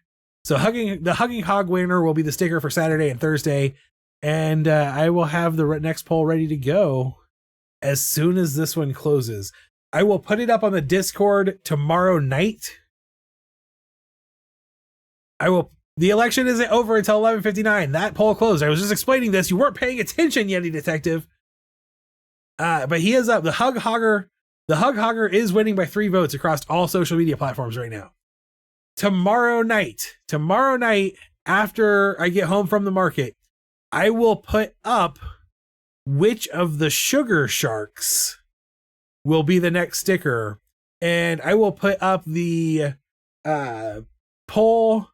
S1: So the Hugging Hog winner will be the sticker for Saturday and Thursday. And I will have the next poll ready to go as soon as this one closes. I will put it up on the Discord tomorrow night. The election isn't over until 11:59. That poll closed. I was just explaining this. You weren't paying attention, Yeti Detective. But he is up. The Hug Hogger is winning by 3 votes across all social media platforms right now. Tomorrow night, after I get home from the market, I will put up which of the sugar sharks will be the next sticker. And I will put up the poll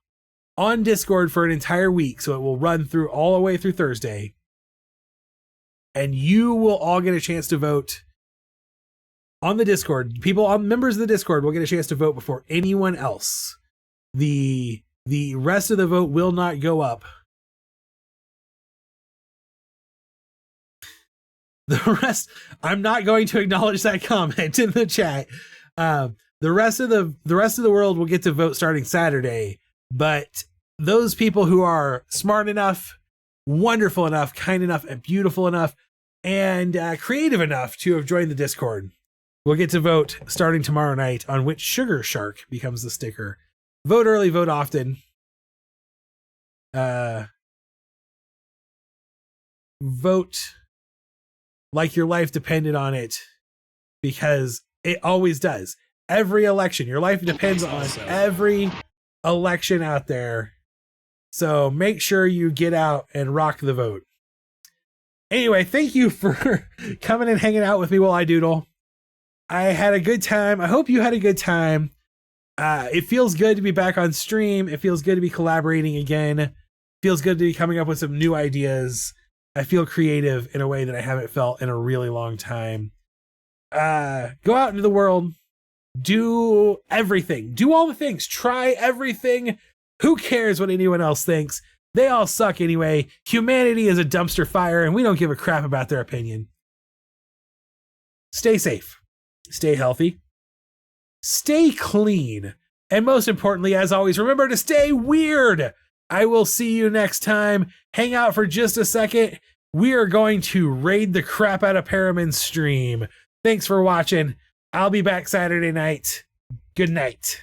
S1: on Discord for an entire week. So it will run through all the way through Thursday. And you will all get a chance to vote on the Discord. Members of the Discord will get a chance to vote before anyone else. The rest of the vote will not go up. The rest, I'm not going to acknowledge that comment in the chat. The rest of the world will get to vote starting Saturday, but those people who are smart enough, wonderful enough, kind enough, and beautiful enough, and creative enough to have joined the Discord will get to vote starting tomorrow night on which sugar shark becomes the sticker. Vote early, vote often. Vote like your life depended on it, because it always does. Every election, your life depends on every election out there. So make sure you get out and rock the vote. Anyway, thank you for coming and hanging out with me while I doodle. I had a good time. I hope you had a good time. It feels good to be back on stream. It feels good to be collaborating again. It feels good to be coming up with some new ideas. I feel creative in a way that I haven't felt in a really long time. Go out into the world. Do everything. Do all the things. Try everything. Who cares what anyone else thinks? They all suck anyway. Humanity is a dumpster fire, and we don't give a crap about their opinion. Stay safe. Stay healthy. Stay clean. And most importantly, as always, remember to stay weird. I will see you next time. Hang out for just a second. We are going to raid the crap out of Paramin's stream. Thanks for watching. I'll be back Saturday night. Good night.